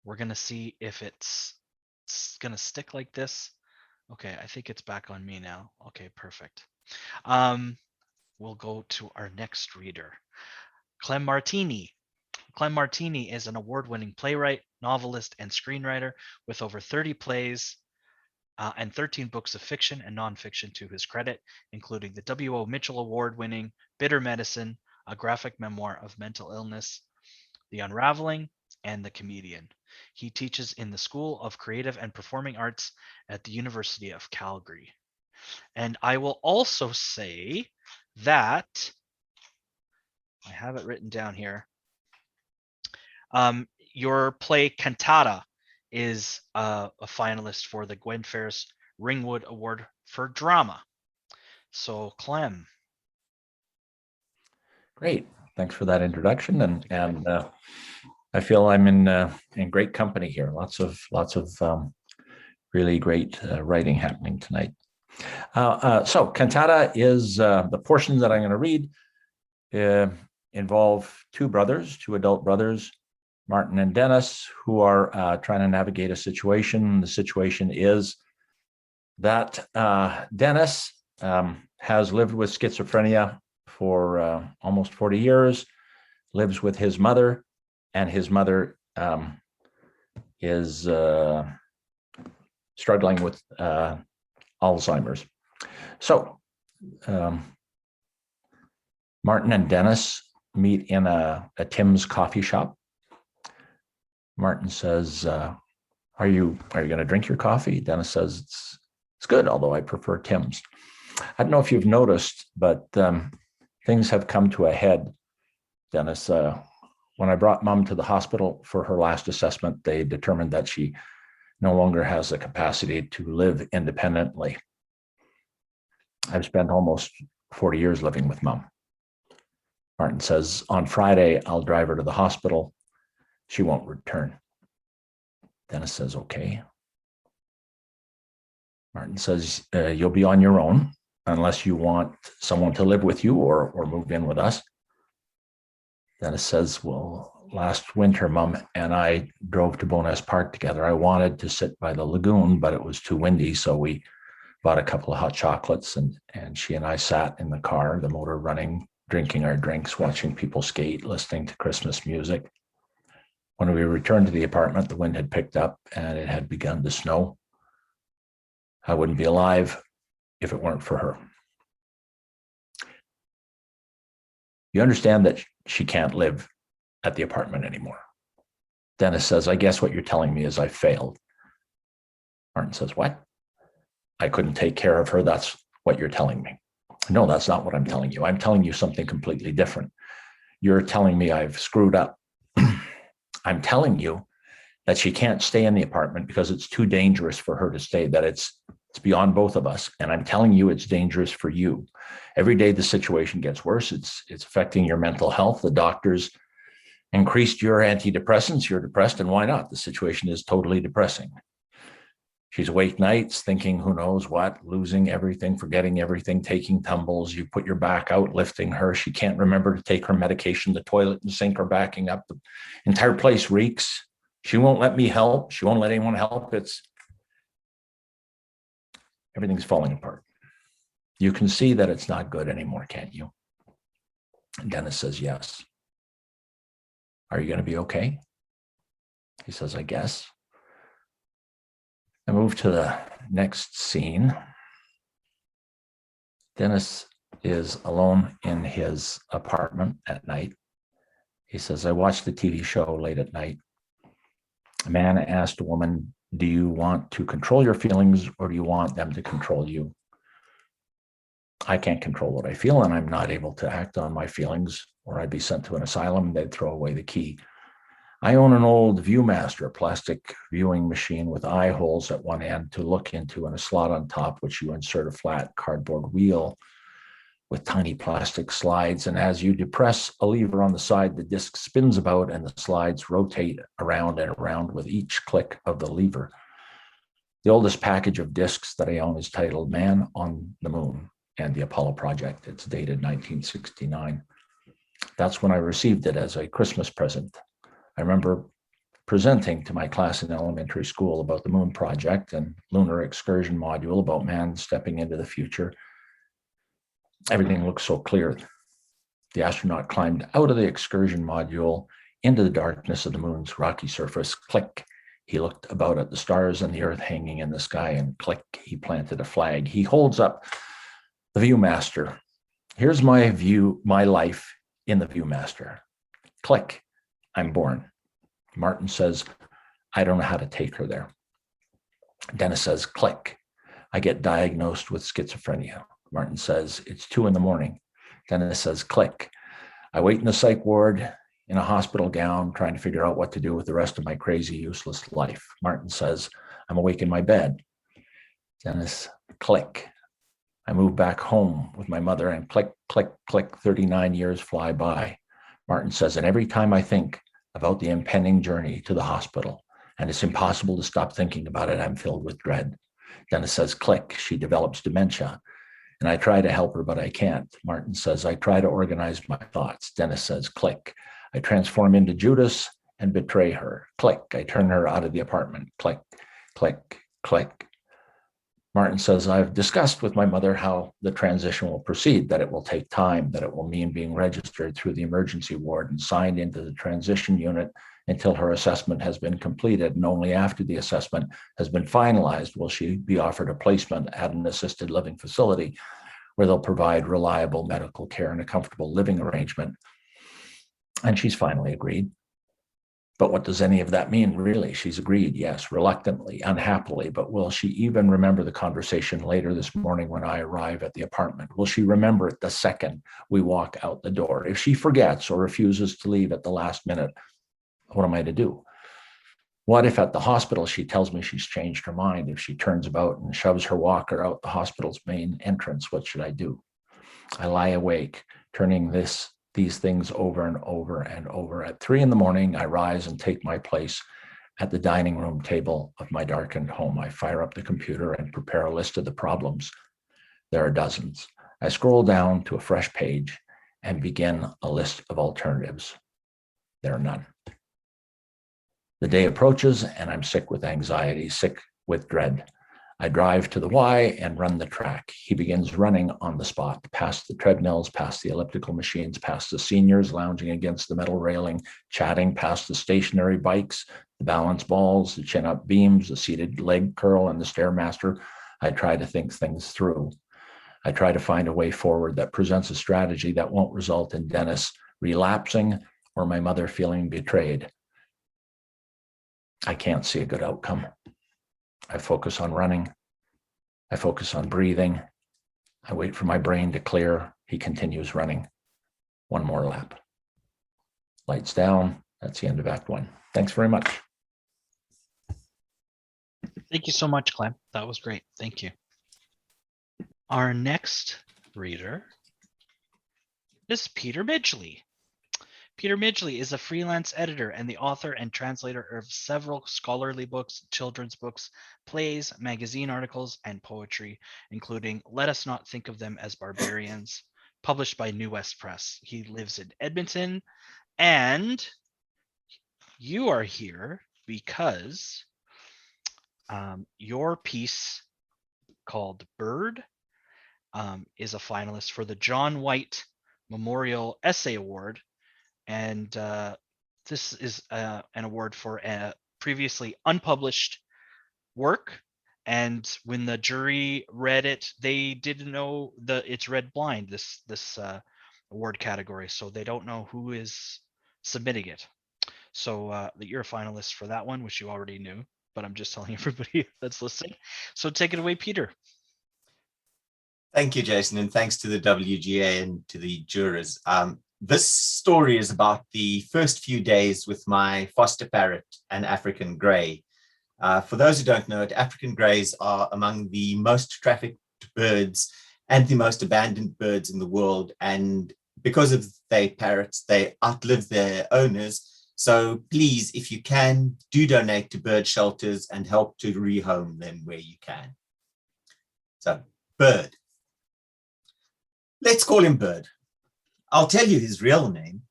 Speaker 1: We're gonna see if it's gonna stick like this. Okay, I think it's back on me now. Okay, perfect. We'll go to our next reader, Clem Martini. Clem Martini is an award-winning playwright, novelist, and screenwriter with over 30 plays and 13 books of fiction and nonfiction to his credit, including the W.O. Mitchell Award-winning Bitter Medicine, a graphic memoir of mental illness, The Unraveling, and The Comedian. He teaches in the School of Creative and Performing Arts at the University of Calgary. And I will also say that, I have it written down here, your play Cantata is a finalist for the Gwen Ferris Ringwood Award for Drama. So, Clem.
Speaker 7: Great. Thanks for that introduction. And I feel I'm in great company here. Lots of really great writing happening tonight. So Cantata is the portion that I'm going to read involve two adult brothers, Martin and Dennis, who are trying to navigate a situation. The situation is that Dennis has lived with schizophrenia for almost 40 years, lives with his mother, and his mother is struggling with Alzheimer's. So Martin and Dennis meet in a Tim's coffee shop. Martin says, are you going to drink your coffee? Dennis says, it's good, although I prefer Tim's. I don't know if you've noticed, but things have come to a head, Dennis. When I brought Mom to the hospital for her last assessment, they determined that she no longer has the capacity to live independently. I've spent almost 40 years living with Mom. Martin says, on Friday, I'll drive her to the hospital. She won't return. Dennis says, okay. Martin says, you'll be on your own unless you want someone to live with you or move in with us. Dennis says, well, last winter, Mom and I drove to Bowness Park together. I wanted to sit by the lagoon, but it was too windy, so we bought a couple of hot chocolates, and she and I sat in the car, the motor running, drinking our drinks, watching people skate, listening to Christmas music. When we returned to the apartment, the wind had picked up and it had begun to snow. I wouldn't be alive if it weren't for her. You understand that she can't live at the apartment anymore. Dennis says, I guess what you're telling me is I failed. Martin says, what? I couldn't take care of her. That's what you're telling me. No, that's not what I'm telling you. I'm telling you something completely different. You're telling me I've screwed up. I'm telling you that she can't stay in the apartment because it's too dangerous for her to stay, that it's beyond both of us. And I'm telling you it's dangerous for you. Every day the situation gets worse. It's affecting your mental health. The doctors increased your antidepressants. You're depressed, and why not? The situation is totally depressing. She's awake nights thinking who knows what, losing everything, forgetting everything, taking tumbles. You put your back out, lifting her. She can't remember to take her medication. The toilet and sink are backing up. The entire place reeks. She won't let me help. She won't let anyone help. Everything's falling apart. You can see that it's not good anymore, can't you? And Dennis says, yes. Are you going to be okay? He says, I guess. I move to the next scene. Dennis is alone in his apartment at night. He says, I watched the TV show late at night. A man asked a woman, do you want to control your feelings or do you want them to control you? I can't control what I feel, and I'm not able to act on my feelings, or I'd be sent to an asylum. They'd throw away the key. I own an old Viewmaster, a plastic viewing machine with eye holes at one end to look into and a slot on top, which you insert a flat cardboard wheel with tiny plastic slides. And as you depress a lever on the side, the disc spins about and the slides rotate around and around with each click of the lever. The oldest package of discs that I own is titled Man on the Moon and the Apollo Project. It's dated 1969. That's when I received it as a Christmas present. I remember presenting to my class in elementary school about the Moon Project and lunar excursion module about man stepping into the future. Everything looked so clear. The astronaut climbed out of the excursion module into the darkness of the moon's rocky surface. Click. He looked about at the stars and the earth hanging in the sky, and click, he planted a flag. He holds up the Viewmaster. Here's my view, my life in the Viewmaster. Click. I'm born. Martin says, I don't know how to take her there. Dennis says, click. I get diagnosed with schizophrenia. Martin says, it's 2 a.m. Dennis says, click. I wait in the psych ward in a hospital gown, trying to figure out what to do with the rest of my crazy, useless life. Martin says, I'm awake in my bed. Dennis, click. I move back home with my mother and click, click, click, 39 years fly by. Martin says, and every time I think about the impending journey to the hospital, and it's impossible to stop thinking about it, I'm filled with dread. Dennis says, click, she develops dementia. And I try to help her, but I can't. Martin says, I try to organize my thoughts. Dennis says, click. I transform into Judas and betray her. Click. I turn her out of the apartment. Click, click, click. Martin says, I've discussed with my mother how the transition will proceed, that it will take time, that it will mean being registered through the emergency ward and signed into the transition unit until her assessment has been completed. And only after the assessment has been finalized will she be offered a placement at an assisted living facility where they'll provide reliable medical care and a comfortable living arrangement. And she's finally agreed. But what does any of that mean, really? She's agreed, yes, reluctantly, unhappily, but will she even remember the conversation later this morning when I arrive at the apartment? Will she remember it the second we walk out the door? If she forgets or refuses to leave at the last minute, what am I to do? What if at the hospital she tells me she's changed her mind? If she turns about and shoves her walker out the hospital's main entrance, what should I do? I lie awake, turning these things over and over and over. At 3 a.m, I rise and take my place at the dining room table of my darkened home. I fire up the computer and prepare a list of the problems. There are dozens. I scroll down to a fresh page and begin a list of alternatives. There are none. The day approaches and I'm sick with anxiety, sick with dread. I drive to the Y and run the track. He begins running on the spot, past the treadmills, past the elliptical machines, past the seniors lounging against the metal railing, chatting, past the stationary bikes, the balance balls, the chin-up beams, the seated leg curl, and the Stairmaster. I try to think things through. I try to find a way forward that presents a strategy that won't result in Dennis relapsing or my mother feeling betrayed. I can't see a good outcome. I focus on running. I focus on breathing. I wait for my brain to clear. He continues running. One more lap. Lights down. That's the end of Act 1. Thanks very much.
Speaker 1: Thank you so much, Clem. That was great. Thank you. Our next reader is Peter Midgley. Peter Midgley is a freelance editor and the author and translator of several scholarly books, children's books, plays, magazine articles, and poetry, including Let Us Not Think of Them as Barbarians, published by New West Press. He lives in Edmonton, and you are here because your piece called Bird is a finalist for the John White Memorial Essay Award. And this is an award for a previously unpublished work. And when the jury read it, they didn't know it's read blind, this award category. So they don't know who is submitting it. So you're a finalist for that one, which you already knew, but I'm just telling everybody that's listening. So take it away, Peter.
Speaker 8: Thank you, Jason, and thanks to the WGA and to the jurors. This story is about the first few days with my foster parrot, an African grey. For those who don't know it, African greys are among the most trafficked birds and the most abandoned birds in the world. And because of their parrots, they outlive their owners. So please, if you can, do donate to bird shelters and help to rehome them where you can. So, Bird. Let's call him Bird. I'll tell you his real name,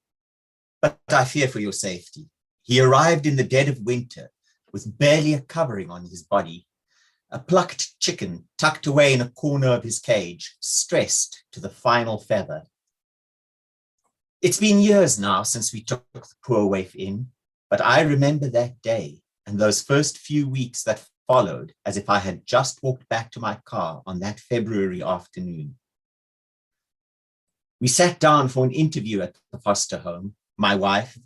Speaker 8: but I fear for your safety. He arrived in the dead of winter with barely a covering on his body, a plucked chicken tucked away in a corner of his cage, stressed to the final feather. It's been years now since we took the poor waif in, but I remember that day and those first few weeks that followed as if I had just walked back to my car on that February afternoon. We sat down for an interview at the foster home, my wife,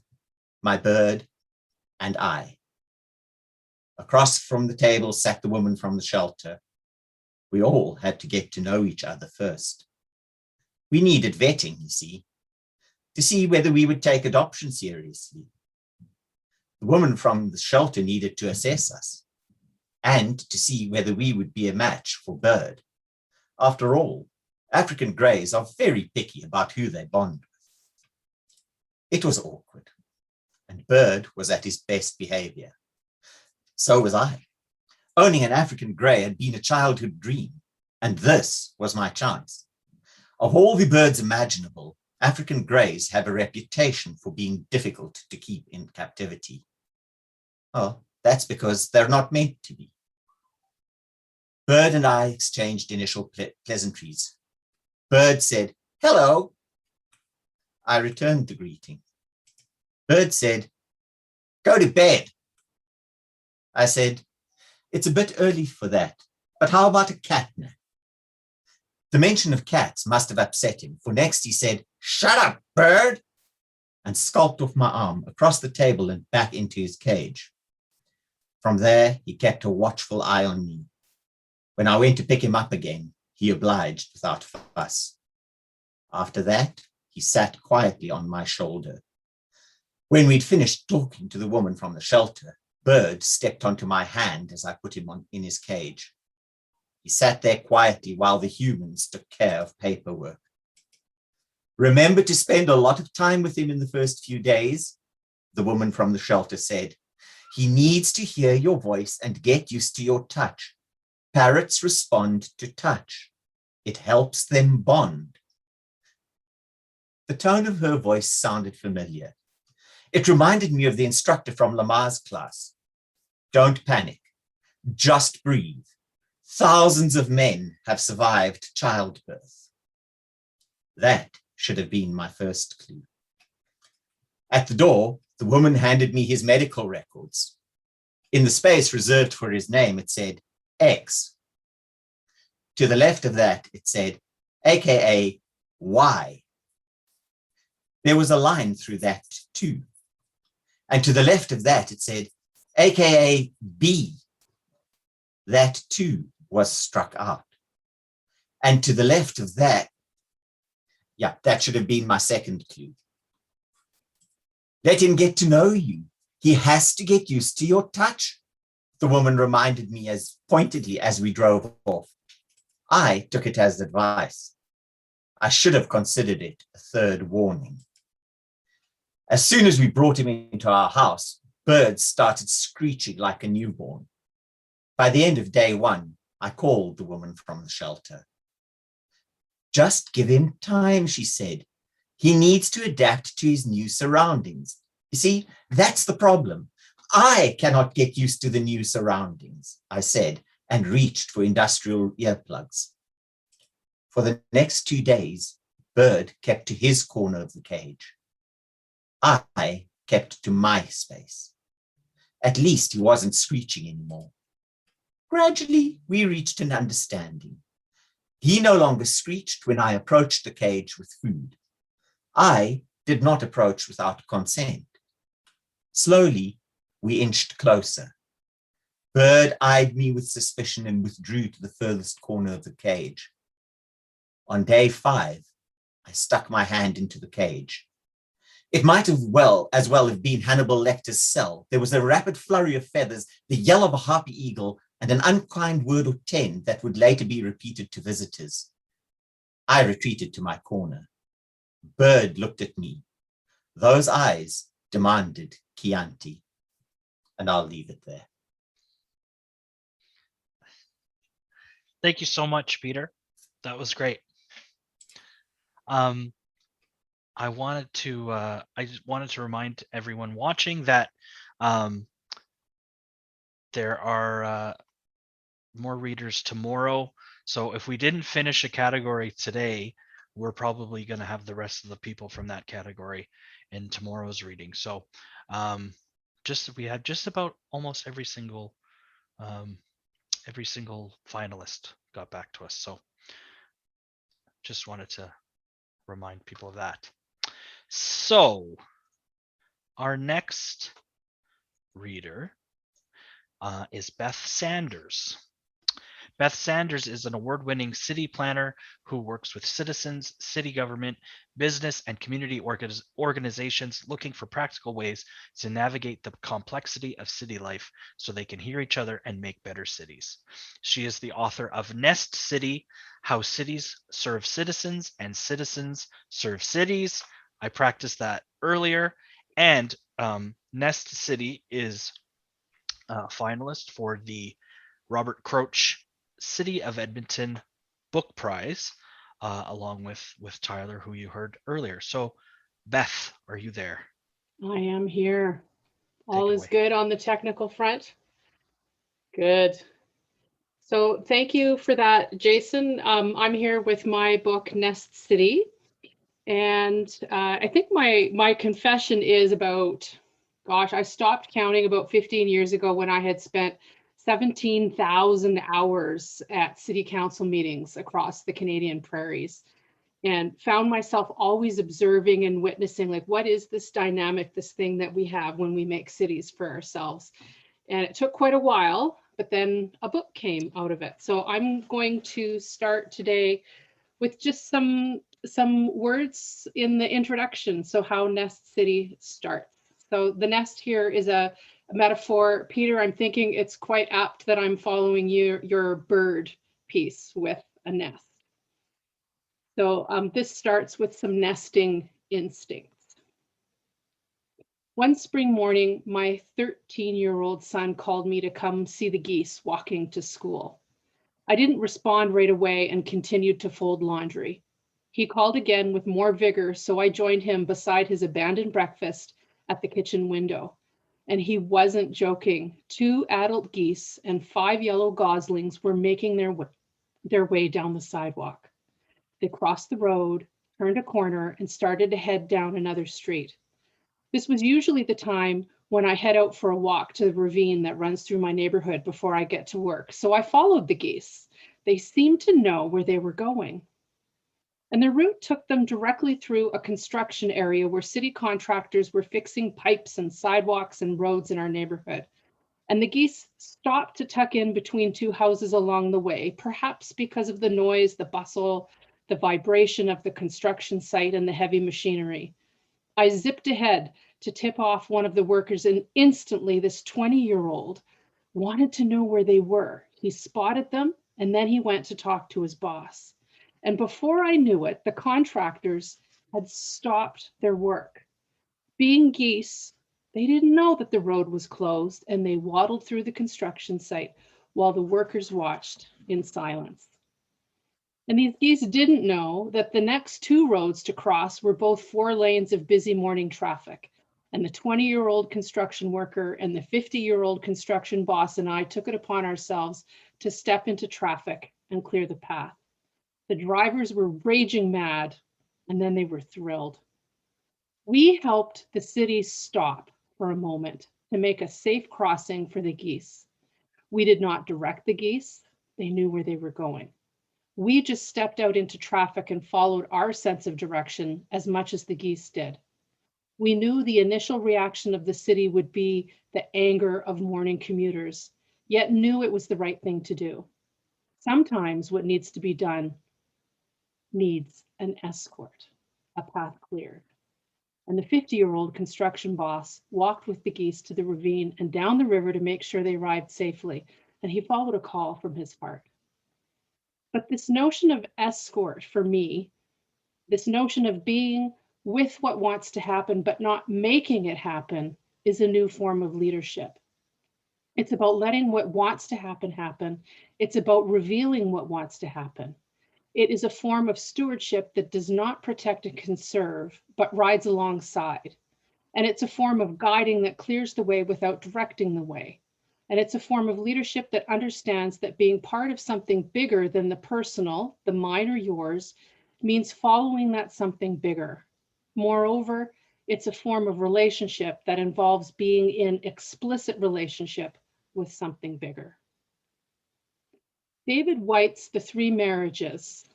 Speaker 8: my bird, and I. Across from the table sat the woman from the shelter. We all had to get to know each other first. We needed vetting, you see, to see whether we would take adoption seriously. The woman from the shelter needed to assess us and to see whether we would be a match for Bird. After all, African greys are very picky about who they bond with. It was awkward, and Bird was at his best behavior. So was I. Owning an African grey had been a childhood dream, and this was my chance. Of all the birds imaginable, African greys have a reputation for being difficult to keep in captivity. Oh, that's because they're not meant to be. Bird and I exchanged initial pleasantries. Bird said, "Hello." I returned the greeting. Bird said, "Go to bed." I said, "It's a bit early for that, but how about a cat nap?" The mention of cats must have upset him, for next he said, "Shut up, Bird," and skulked off my arm across the table and back into his cage. From there, he kept a watchful eye on me. When I went to pick him up again, he obliged without fuss. After that, he sat quietly on my shoulder. When we'd finished talking to the woman from the shelter, Bird stepped onto my hand as I put him in his cage. He sat there quietly while the humans took care of paperwork. "Remember to spend a lot of time with him in the first few days," the woman from the shelter said. "He needs to hear your voice and get used to your touch. Parrots respond to touch. It helps them bond." The tone of her voice sounded familiar. It reminded me of the instructor from Lamar's class. "Don't panic. Just breathe. Thousands of men have survived childbirth." That should have been my first clue. At the door, the woman handed me his medical records. In the space reserved for his name, it said X. To the left of that, it said AKA Y. There was a line through that too. And to the left of that, it said AKA B. That too was struck out. And to the left of that, yeah, that should have been my second clue. "Let him get to know you. He has to get used to your touch," the woman reminded me as pointedly as we drove off. I took it as advice. I should have considered it a third warning. As soon as we brought him into our house, Bird started screeching like a newborn. By the end of day one, I called the woman from the shelter. "Just give him time," she said. "He needs to adapt to his new surroundings. You see, that's the problem. I cannot get used to the new surroundings," I said, and reached for industrial earplugs. For the next 2 days, Bird kept to his corner of the cage. I kept to my space. At least he wasn't screeching anymore. Gradually, we reached an understanding. He no longer screeched when I approached the cage with food. I did not approach without consent. Slowly, we inched closer. Bird eyed me with suspicion and withdrew to the furthest corner of the cage. On day 5, I stuck my hand into the cage. It might have as well have been Hannibal Lecter's cell. There was a rapid flurry of feathers, the yell of a harpy eagle, and an unkind word or 10 that would later be repeated to visitors. I retreated to my corner. Bird looked at me. Those eyes demanded Chianti. And I'll leave it there.
Speaker 1: Thank you so much, Peter. That was great. I just wanted to remind everyone watching that there are more readers tomorrow. So if we didn't finish a category today, we're probably going to have the rest of the people from that category in tomorrow's reading. So we had just about almost every single finalist got back to us. So just wanted to remind people of that. So our next reader is Beth Sanders. Beth Sanders is an award-winning city planner who works with citizens, city government, business, and community organizations looking for practical ways to navigate the complexity of city life so they can hear each other and make better cities. She is the author of Nest City: How Cities Serve Citizens and Citizens Serve Cities. I practiced that earlier. And Nest City is a finalist for the Robert Crouch City of Edmonton Book Prize, along with Tyler, who you heard earlier. So, Beth, are you there?
Speaker 9: I am here. All is good on the technical front. Good. So thank you for that, Jason. I'm here with my book, Nest City. And I think my confession is about, gosh, I stopped counting about 15 years ago when I had spent 17,000 hours at city council meetings across the Canadian prairies, and found myself always observing and witnessing, like, what is this dynamic, this thing that we have when we make cities for ourselves? And it took quite a while, but then a book came out of it. So I'm going to start today with just some words in the introduction. So how Nest City starts. So the nest here is a metaphor. Peter, I'm thinking it's quite apt that I'm following your bird piece with a nest. So this starts with some nesting instincts. One spring morning, my 13-year-old son called me to come see the geese walking to school. I didn't respond right away and continued to fold laundry. He called again with more vigor, so I joined him beside his abandoned breakfast at the kitchen window. And he wasn't joking. 2 adult geese and 5 yellow goslings were making their way down the sidewalk. They crossed the road, turned a corner, and started to head down another street. This was usually the time when I head out for a walk to the ravine that runs through my neighborhood before I get to work. So I followed the geese. They seemed to know where they were going. And the route took them directly through a construction area where city contractors were fixing pipes and sidewalks and roads in our neighborhood. And the geese stopped to tuck in between 2 houses along the way, perhaps because of the noise, the bustle, the vibration of the construction site and the heavy machinery. I zipped ahead to tip off one of the workers, and instantly this 20-year-old wanted to know where they were. He spotted them, and then he went to talk to his boss. And before I knew it, the contractors had stopped their work. Being geese, they didn't know that the road was closed, and they waddled through the construction site while the workers watched in silence. And these geese didn't know that the next 2 roads to cross were both 4 lanes of busy morning traffic. And the 20-year-old construction worker and the 50-year-old construction boss and I took it upon ourselves to step into traffic and clear the path. The drivers were raging mad, and then they were thrilled. We helped the city stop for a moment to make a safe crossing for the geese. We did not direct the geese. They knew where they were going. We just stepped out into traffic and followed our sense of direction as much as the geese did. We knew the initial reaction of the city would be the anger of morning commuters, yet knew it was the right thing to do. Sometimes what needs to be done needs an escort, a path cleared. and the 50-year-old construction boss walked with the geese to the ravine and down the river to make sure they arrived safely, and he followed a call from his heart. But this notion of escort for me, this notion of being with what wants to happen but not making it happen, is a new form of leadership. It's about letting what wants to happen happen. It's about revealing what wants to happen. It is a form of stewardship that does not protect and conserve, but rides alongside. And it's a form of guiding that clears the way without directing the way. And it's a form of leadership that understands that being part of something bigger than the personal, the mine or yours, means following that something bigger. Moreover, it's a form of relationship that involves being in explicit relationship with something bigger. David White's The Three Marriages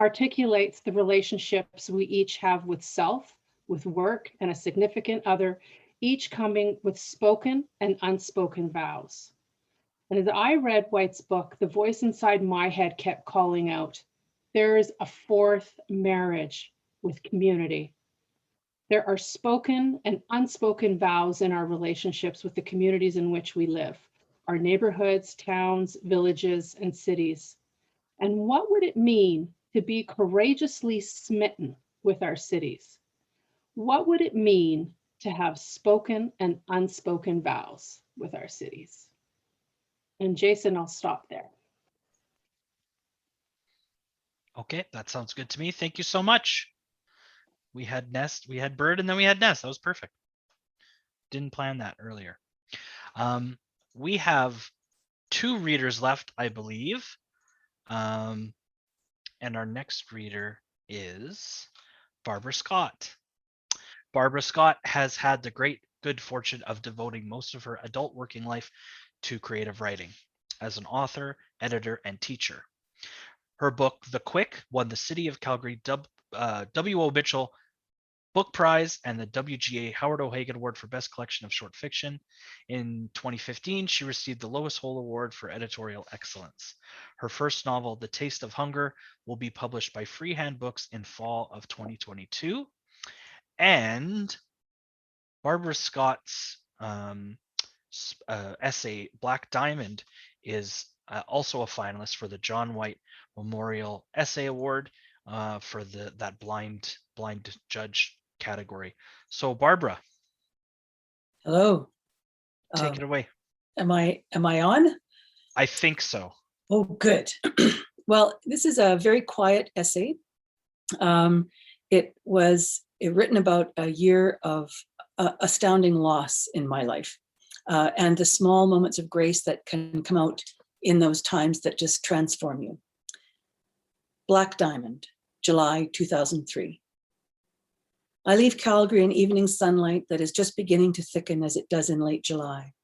Speaker 9: articulates the relationships we each have with self, with work, and a significant other, each coming with spoken and unspoken vows. And as I read White's book, the voice inside my head kept calling out, there is a fourth marriage with community. There are spoken and unspoken vows in our relationships with the communities in which we live, our neighborhoods, towns, villages, and cities. And what would it mean to be courageously smitten with our cities? What would it mean to have spoken and unspoken vows with our cities? And Jason, I'll stop there.
Speaker 1: Okay, that sounds good to me. Thank you so much. We had nest, we had bird, and then we had nest. That was perfect. Didn't plan that earlier. We have 2 readers left, I believe. And our next reader is Barbara Scott. Barbara Scott has had the great good fortune of devoting most of her adult working life to creative writing as an author, editor, and teacher. Her book, The Quick, won the City of Calgary W.O. Mitchell Book Prize and the WGA Howard O'Hagan Award for Best Collection of Short Fiction. In 2015, she received the Lois Hole Award for Editorial Excellence. Her first novel, The Taste of Hunger, will be published by Freehand Books in fall of 2022. And Barbara Scott's essay, Black Diamond, is also a finalist for the John White Memorial Essay Award for that blind judge category. So Barbara,
Speaker 10: hello.
Speaker 1: Take it away.
Speaker 10: Am I on?
Speaker 1: I think so.
Speaker 10: Oh, good. Well, this is a very quiet essay. It was written about a year of astounding loss in my life, and the small moments of grace that can come out in those times that just transform you. Black Diamond, July 2003. I leave Calgary in evening sunlight that is just beginning to thicken as it does in late July.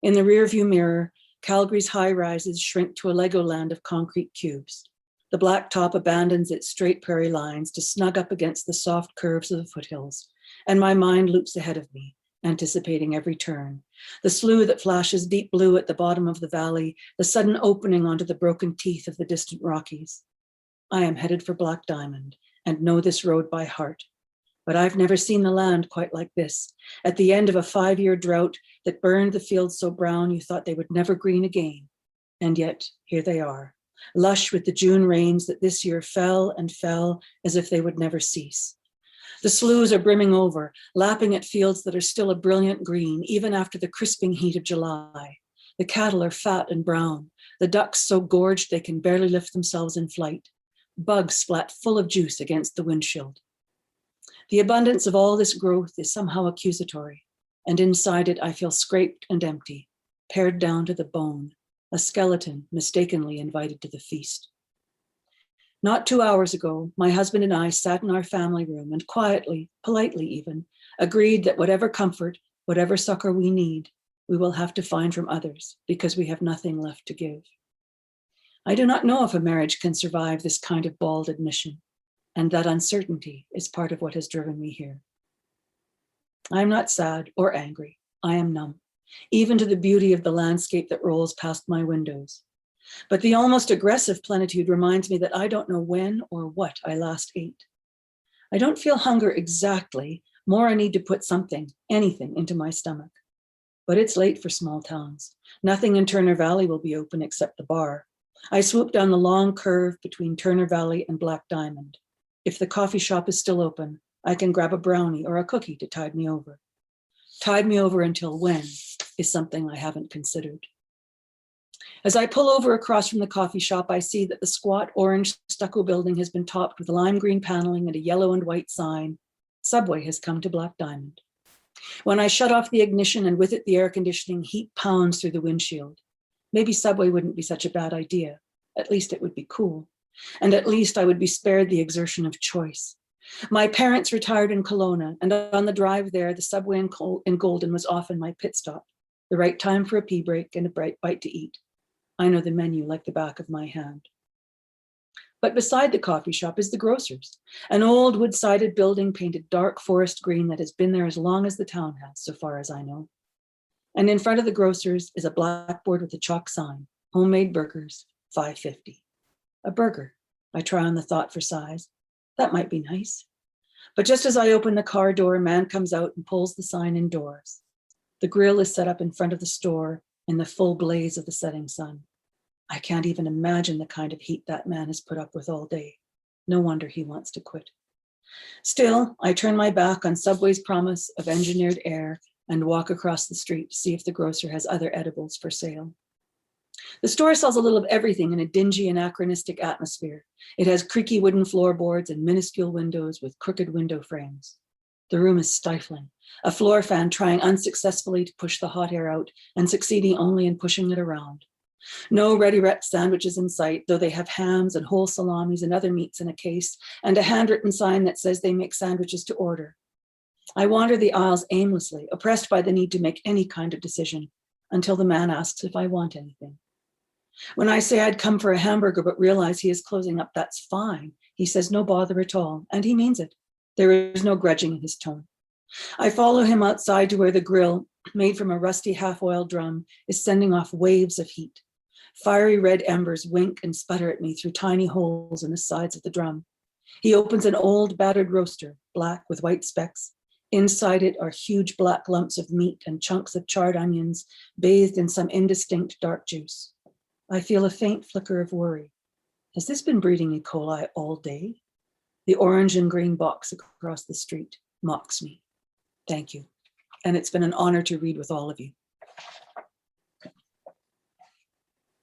Speaker 10: In the rearview mirror, Calgary's high rises shrink to a Legoland of concrete cubes. The blacktop abandons its straight prairie lines to snug up against the soft curves of the foothills, and my mind loops ahead of me, anticipating every turn. The slough that flashes deep blue at the bottom of the valley, the sudden opening onto the broken teeth of the distant Rockies. I am headed for Black Diamond and know this road by heart. But I've never seen the land quite like this, at the end of a 5-year drought that burned the fields so brown you thought they would never green again. And yet, here they are, lush with the June rains that this year fell and fell as if they would never cease. The sloughs are brimming over, lapping at fields that are still a brilliant green, even after the crisping heat of July. The cattle are fat and brown, the ducks so gorged they can barely lift themselves in flight. Bugs splat full of juice against the windshield. The abundance of all this growth is somehow accusatory, and inside it I feel scraped and empty, pared down to the bone, a skeleton mistakenly invited to the feast. Not 2 hours ago, my husband and I sat in our family room and quietly, politely even, agreed that whatever comfort, whatever succor we need, we will have to find from others because we have nothing left to give. I do not know if a marriage can survive this kind of bald admission, and that uncertainty is part of what has driven me here. I am not sad or angry. I am numb, even to the beauty of the landscape that rolls past my windows. But the almost aggressive plenitude reminds me that I don't know when or what I last ate. I don't feel hunger exactly, more I need to put something, anything, into my stomach. But it's late for small towns. Nothing in Turner Valley will be open except the bar. I swoop down the long curve between Turner Valley and Black Diamond. If the coffee shop is still open, I can grab a brownie or a cookie to tide me over. Tide me over until when is something I haven't considered. As I pull over across from the coffee shop, I see that the squat orange stucco building has been topped with lime green paneling and a yellow and white sign. Subway has come to Black Diamond. When I shut off the ignition and with it the air conditioning, heat pounds through the windshield. Maybe Subway wouldn't be such a bad idea. At least it would be cool. And at least I would be spared the exertion of choice. My parents retired in Kelowna, and on the drive there, the Subway in Golden was often my pit stop. The right time for a pee break and a bright bite to eat. I know the menu like the back of my hand. But beside the coffee shop is the grocer's, an old wood-sided building painted dark forest green that has been there as long as the town has, so far as I know. And in front of the grocer's is a blackboard with a chalk sign, homemade burgers, $5.50. A burger. I try on the thought for size. That might be nice. But just as I open the car door, a man comes out and pulls the sign indoors. The grill is set up in front of the store in the full blaze of the setting sun. I can't even imagine the kind of heat that man has put up with all day. No wonder he wants to quit. Still, I turn my back on Subway's promise of engineered air and walk across the street to see if the grocer has other edibles for sale. The store sells a little of everything in a dingy, anachronistic atmosphere. It has creaky wooden floorboards and minuscule windows with crooked window frames. The room is stifling, a floor fan trying unsuccessfully to push the hot air out and succeeding only in pushing it around. No ready-wrapped sandwiches in sight, though they have hams and whole salamis and other meats in a case, and a handwritten sign that says they make sandwiches to order. I wander the aisles aimlessly, oppressed by the need to make any kind of decision, until the man asks if I want anything. When I say I'd come for a hamburger but realize he is closing up, that's fine. He says no bother at all, and he means it. There is no grudging in his tone. I follow him outside to where the grill, made from a rusty half-oiled drum, is sending off waves of heat. Fiery red embers wink and sputter at me through tiny holes in the sides of the drum. He opens an old battered roaster, black with white specks. Inside it are huge black lumps of meat and chunks of charred onions bathed in some indistinct dark juice. I feel a faint flicker of worry. Has this been breeding E. coli all day? The orange and green box across the street mocks me. Thank you. And it's been an honor to read with all of you.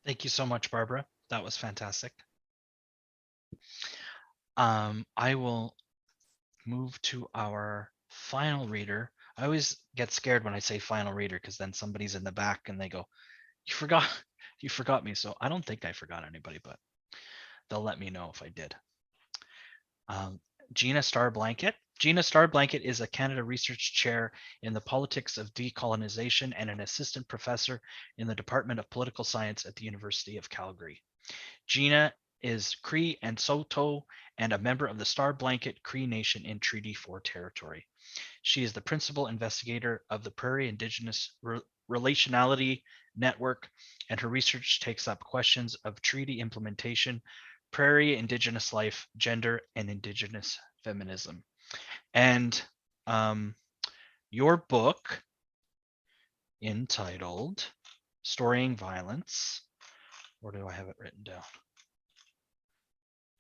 Speaker 1: Thank you so much, Barbara. That was fantastic. I will move to our final reader. I always get scared when I say final reader because then somebody's in the back and they go, you forgot me. So I don't think I forgot anybody, but they'll let me know if I did. Gina Starblanket. Gina Starblanket is a Canada Research Chair in the Politics of Decolonization and an Assistant Professor in the Department of Political Science at the University of Calgary. Gina is Cree and Saulteaux and a member of the Starblanket Cree Nation in Treaty 4 territory. She is the principal investigator of the Prairie Indigenous Relationality Network, and her research takes up questions of treaty implementation, prairie Indigenous life, gender, and Indigenous feminism. And your book, entitled Storying Violence, where do I have it written down?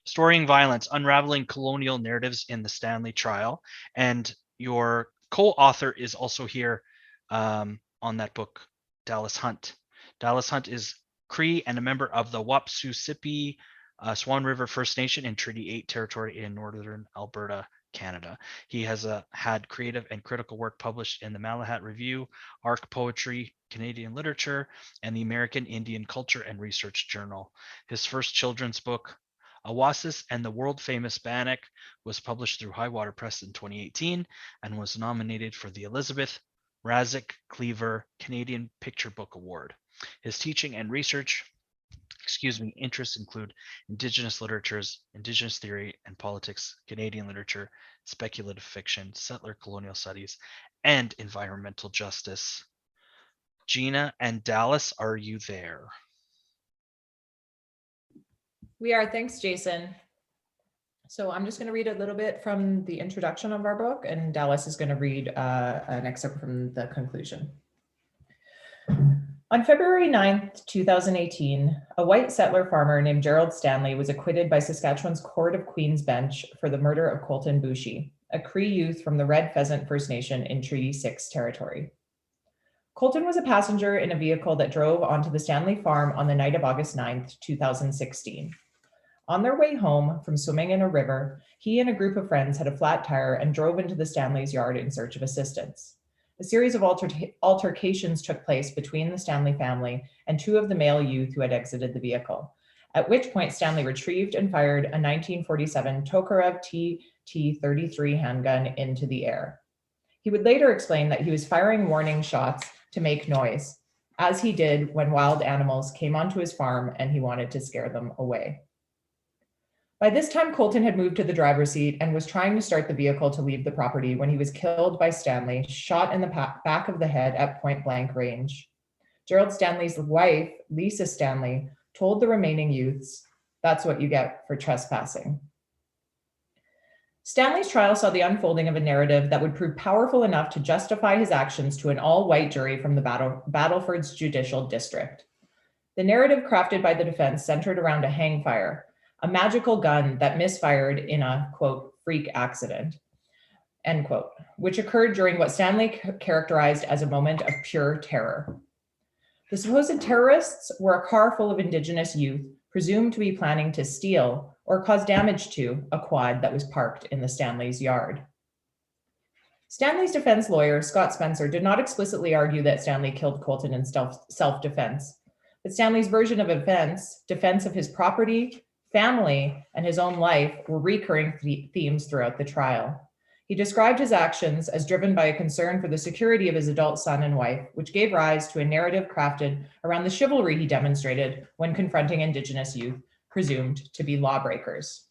Speaker 1: Storying Violence, Unraveling Colonial Narratives in the Stanley Trial. And your co-author is also here on that book, Dallas Hunt. Dallas Hunt is Cree and a member of the Wapsipipi Swan River First Nation in Treaty 8 territory in northern Alberta, Canada. He has had creative and critical work published in the Malahat Review, Arc Poetry, Canadian Literature, and the American Indian Culture and Research Journal. His first children's book, Awasis and the World Famous Bannock, was published through Highwater Press in 2018 and was nominated for the Elizabeth Razik Cleaver Canadian Picture Book Award. His teaching and research interests include Indigenous literatures, Indigenous theory and politics, Canadian literature, speculative fiction, settler colonial studies, and environmental justice. Gina and Dallas, are you there?
Speaker 11: We are. Thanks, Jason. So I'm just going to read a little bit from the introduction of our book, and Dallas is going to read an excerpt from the conclusion. On February 9th, 2018, a white settler farmer named Gerald Stanley was acquitted by Saskatchewan's Court of Queen's Bench for the murder of Colton Boushie, a Cree youth from the Red Pheasant First Nation in Treaty 6 territory. Colton was a passenger in a vehicle that drove onto the Stanley farm on the night of August 9th, 2016. On their way home from swimming in a river, he and a group of friends had a flat tire and drove into the Stanley's yard in search of assistance. A series of altercations took place between the Stanley family and two of the male youth who had exited the vehicle, at which point Stanley retrieved and fired a 1947 Tokarev TT-33 handgun into the air. He would later explain that he was firing warning shots to make noise, as he did when wild animals came onto his farm and he wanted to scare them away. By this time, Colton had moved to the driver's seat and was trying to start the vehicle to leave the property when he was killed by Stanley, shot in the back of the head at point blank range. Gerald Stanley's wife, Lisa Stanley, told the remaining youths, "That's what you get for trespassing." Stanley's trial saw the unfolding of a narrative that would prove powerful enough to justify his actions to an all-white jury from the Battleford's Judicial District. The narrative crafted by the defense centered around a hangfire, a magical gun that misfired in a, quote, freak accident, end quote, which occurred during what Stanley characterized as a moment of pure terror. The supposed terrorists were a car full of Indigenous youth presumed to be planning to steal or cause damage to a quad that was parked in the Stanley's yard. Stanley's defense lawyer, Scott Spencer, did not explicitly argue that Stanley killed Colton in self-defense, but Stanley's version of events, defense of his property, family, and his own life were recurring themes throughout the trial. He described his actions as driven by a concern for the security of his adult son and wife, which gave rise to a narrative crafted around the chivalry he demonstrated when confronting Indigenous youth presumed to be lawbreakers.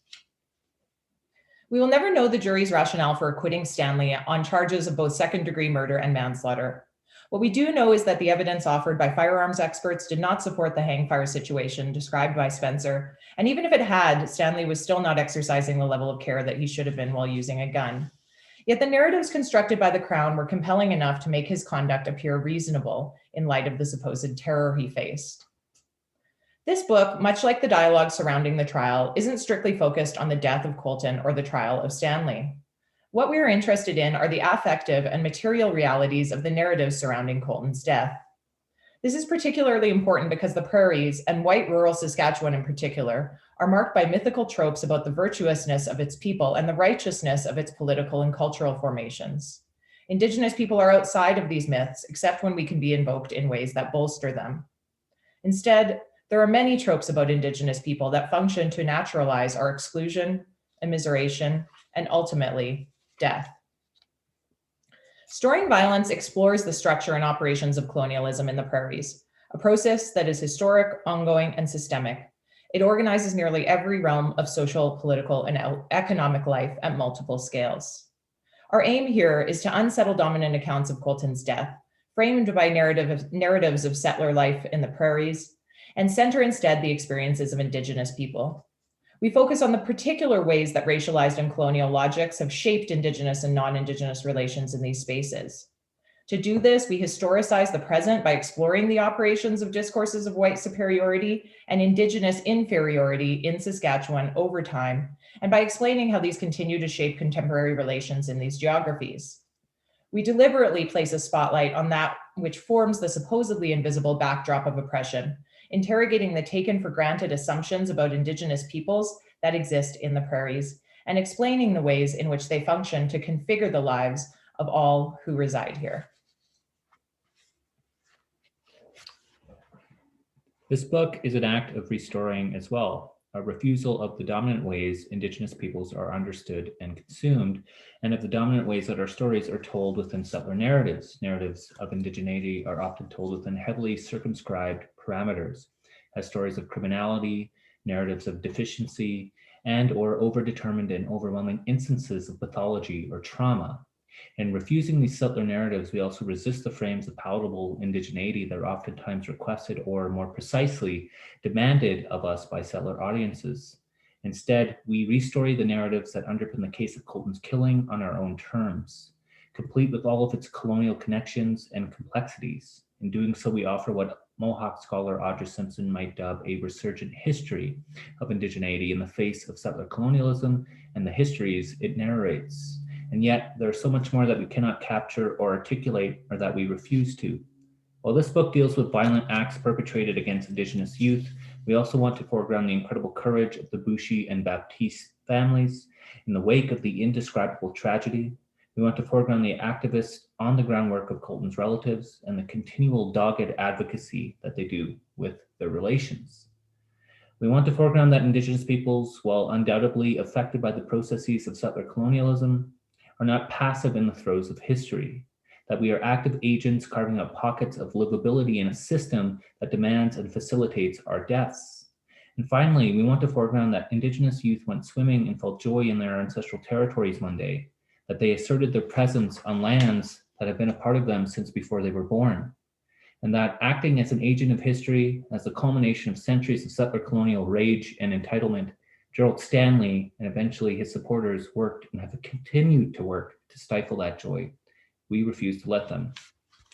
Speaker 11: We will never know the jury's rationale for acquitting Stanley on charges of both second-degree murder and manslaughter. What we do know is that the evidence offered by firearms experts did not support the hangfire situation described by Spencer, and even if it had, Stanley was still not exercising the level of care that he should have been while using a gun. Yet the narratives constructed by the Crown were compelling enough to make his conduct appear reasonable in light of the supposed terror he faced. This book, much like the dialogue surrounding the trial, isn't strictly focused on the death of Colton or the trial of Stanley. What we are interested in are the affective and material realities of the narratives surrounding Colton's death. This is particularly important because the prairies, and white rural Saskatchewan in particular, are marked by mythical tropes about the virtuousness of its people and the righteousness of its political and cultural formations. Indigenous people are outside of these myths, except when we can be invoked in ways that bolster them. Instead, there are many tropes about Indigenous people that function to naturalize our exclusion, immiseration, and ultimately, death. Storing Violence explores the structure and operations of colonialism in the prairies, a process that is historic, ongoing, and systemic. It organizes nearly every realm of social, political, and economic life at multiple scales. Our aim here is to unsettle dominant accounts of Colton's death, framed by narratives of settler life in the prairies, and center instead the experiences of Indigenous people. We focus on the particular ways that racialized and colonial logics have shaped Indigenous and non-Indigenous relations in these spaces. To do this, we historicize the present by exploring the operations of discourses of white superiority and Indigenous inferiority in Saskatchewan over time, and by explaining how these continue to shape contemporary relations in these geographies. We deliberately place a spotlight on that which forms the supposedly invisible backdrop of oppression, interrogating the taken for granted assumptions about Indigenous peoples that exist in the prairies, and explaining the ways in which they function to configure the lives of all who reside here.
Speaker 12: This book is an act of restoring as well, a refusal of the dominant ways Indigenous peoples are understood and consumed, and of the dominant ways that our stories are told within settler narratives. Narratives of indigeneity are often told within heavily circumscribed parameters, as stories of criminality, narratives of deficiency, and or overdetermined and overwhelming instances of pathology or trauma. In refusing these settler narratives, we also resist the frames of palatable indigeneity that are oftentimes requested or more precisely demanded of us by settler audiences. Instead, we restory the narratives that underpin the case of Colton's killing on our own terms, complete with all of its colonial connections and complexities. In doing so, we offer what Mohawk scholar Audra Simpson might dub a resurgent history of indigeneity in the face of settler colonialism and the histories it narrates. And yet, there's so much more that we cannot capture or articulate, or that we refuse to. While this book deals with violent acts perpetrated against Indigenous youth, we also want to foreground the incredible courage of the Bouchie and Baptiste families in the wake of the indescribable tragedy. We want to foreground the activist on the ground work of Colton's relatives and the continual dogged advocacy that they do with their relations. We want to foreground that Indigenous peoples, while undoubtedly affected by the processes of settler colonialism, are not passive in the throes of history, that we are active agents carving out pockets of livability in a system that demands and facilitates our deaths. And finally, we want to foreground that Indigenous youth went swimming and felt joy in their ancestral territories one day, that they asserted their presence on lands that have been a part of them since before they were born, and that acting as an agent of history, as the culmination of centuries of settler colonial rage and entitlement, Gerald Stanley and eventually his supporters worked and have continued to work to stifle that joy. We refuse to let them.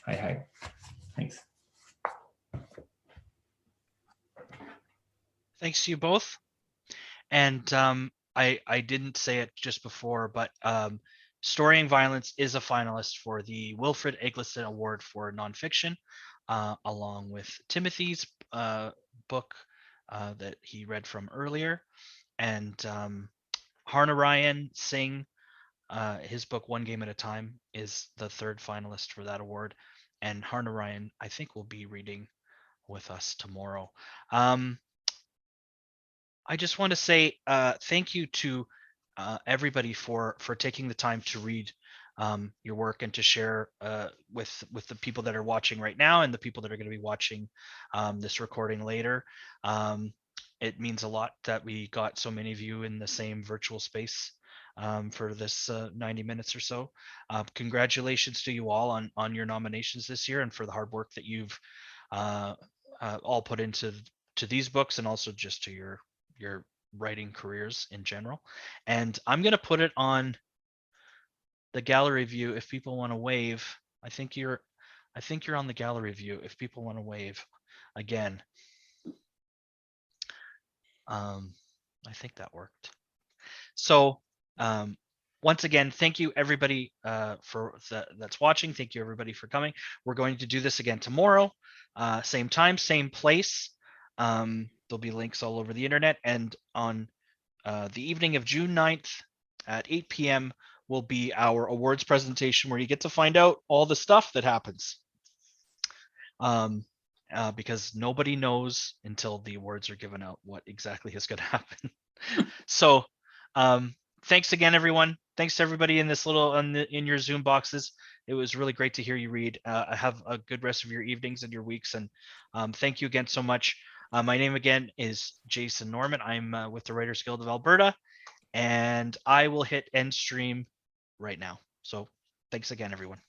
Speaker 12: Hi. Thanks.
Speaker 1: Thanks to you both. And I didn't say it just before, but Storying Violence is a finalist for the Wilfred Eggleston Award for Nonfiction, along with Timothy's book that he read from earlier. And Harnarayan Singh, his book One Game at a Time is the third finalist for that award. And Harnarayan, I think, will be reading with us tomorrow. I just want to say thank you to everybody for taking the time to read your work and to share with the people that are watching right now and the people that are going to be watching this recording later. It means a lot that we got so many of you in the same virtual space for this 90 minutes or so. Congratulations to you all on your nominations this year and for the hard work that you've all put into these books and also just to your writing careers in general. And I'm going to put it on the gallery view if people want to wave. I think you're on the gallery view if people want to wave again. I think that worked. So once again, thank you everybody that's watching. Thank you everybody for coming. We're going to do this again tomorrow, same time, same place. There'll be links all over the internet, and on the evening of June 9th at 8 p.m. will be our awards presentation where you get to find out all the stuff that happens. Because nobody knows until the awards are given out what exactly is going to happen. So thanks again, everyone. Thanks to everybody in this in your Zoom boxes. It was really great to hear you read. Have a good rest of your evenings and your weeks. And thank you again so much. My name again is Jason Norman. I'm with the Writers Guild of Alberta, and I will hit end stream right now. So thanks again, everyone.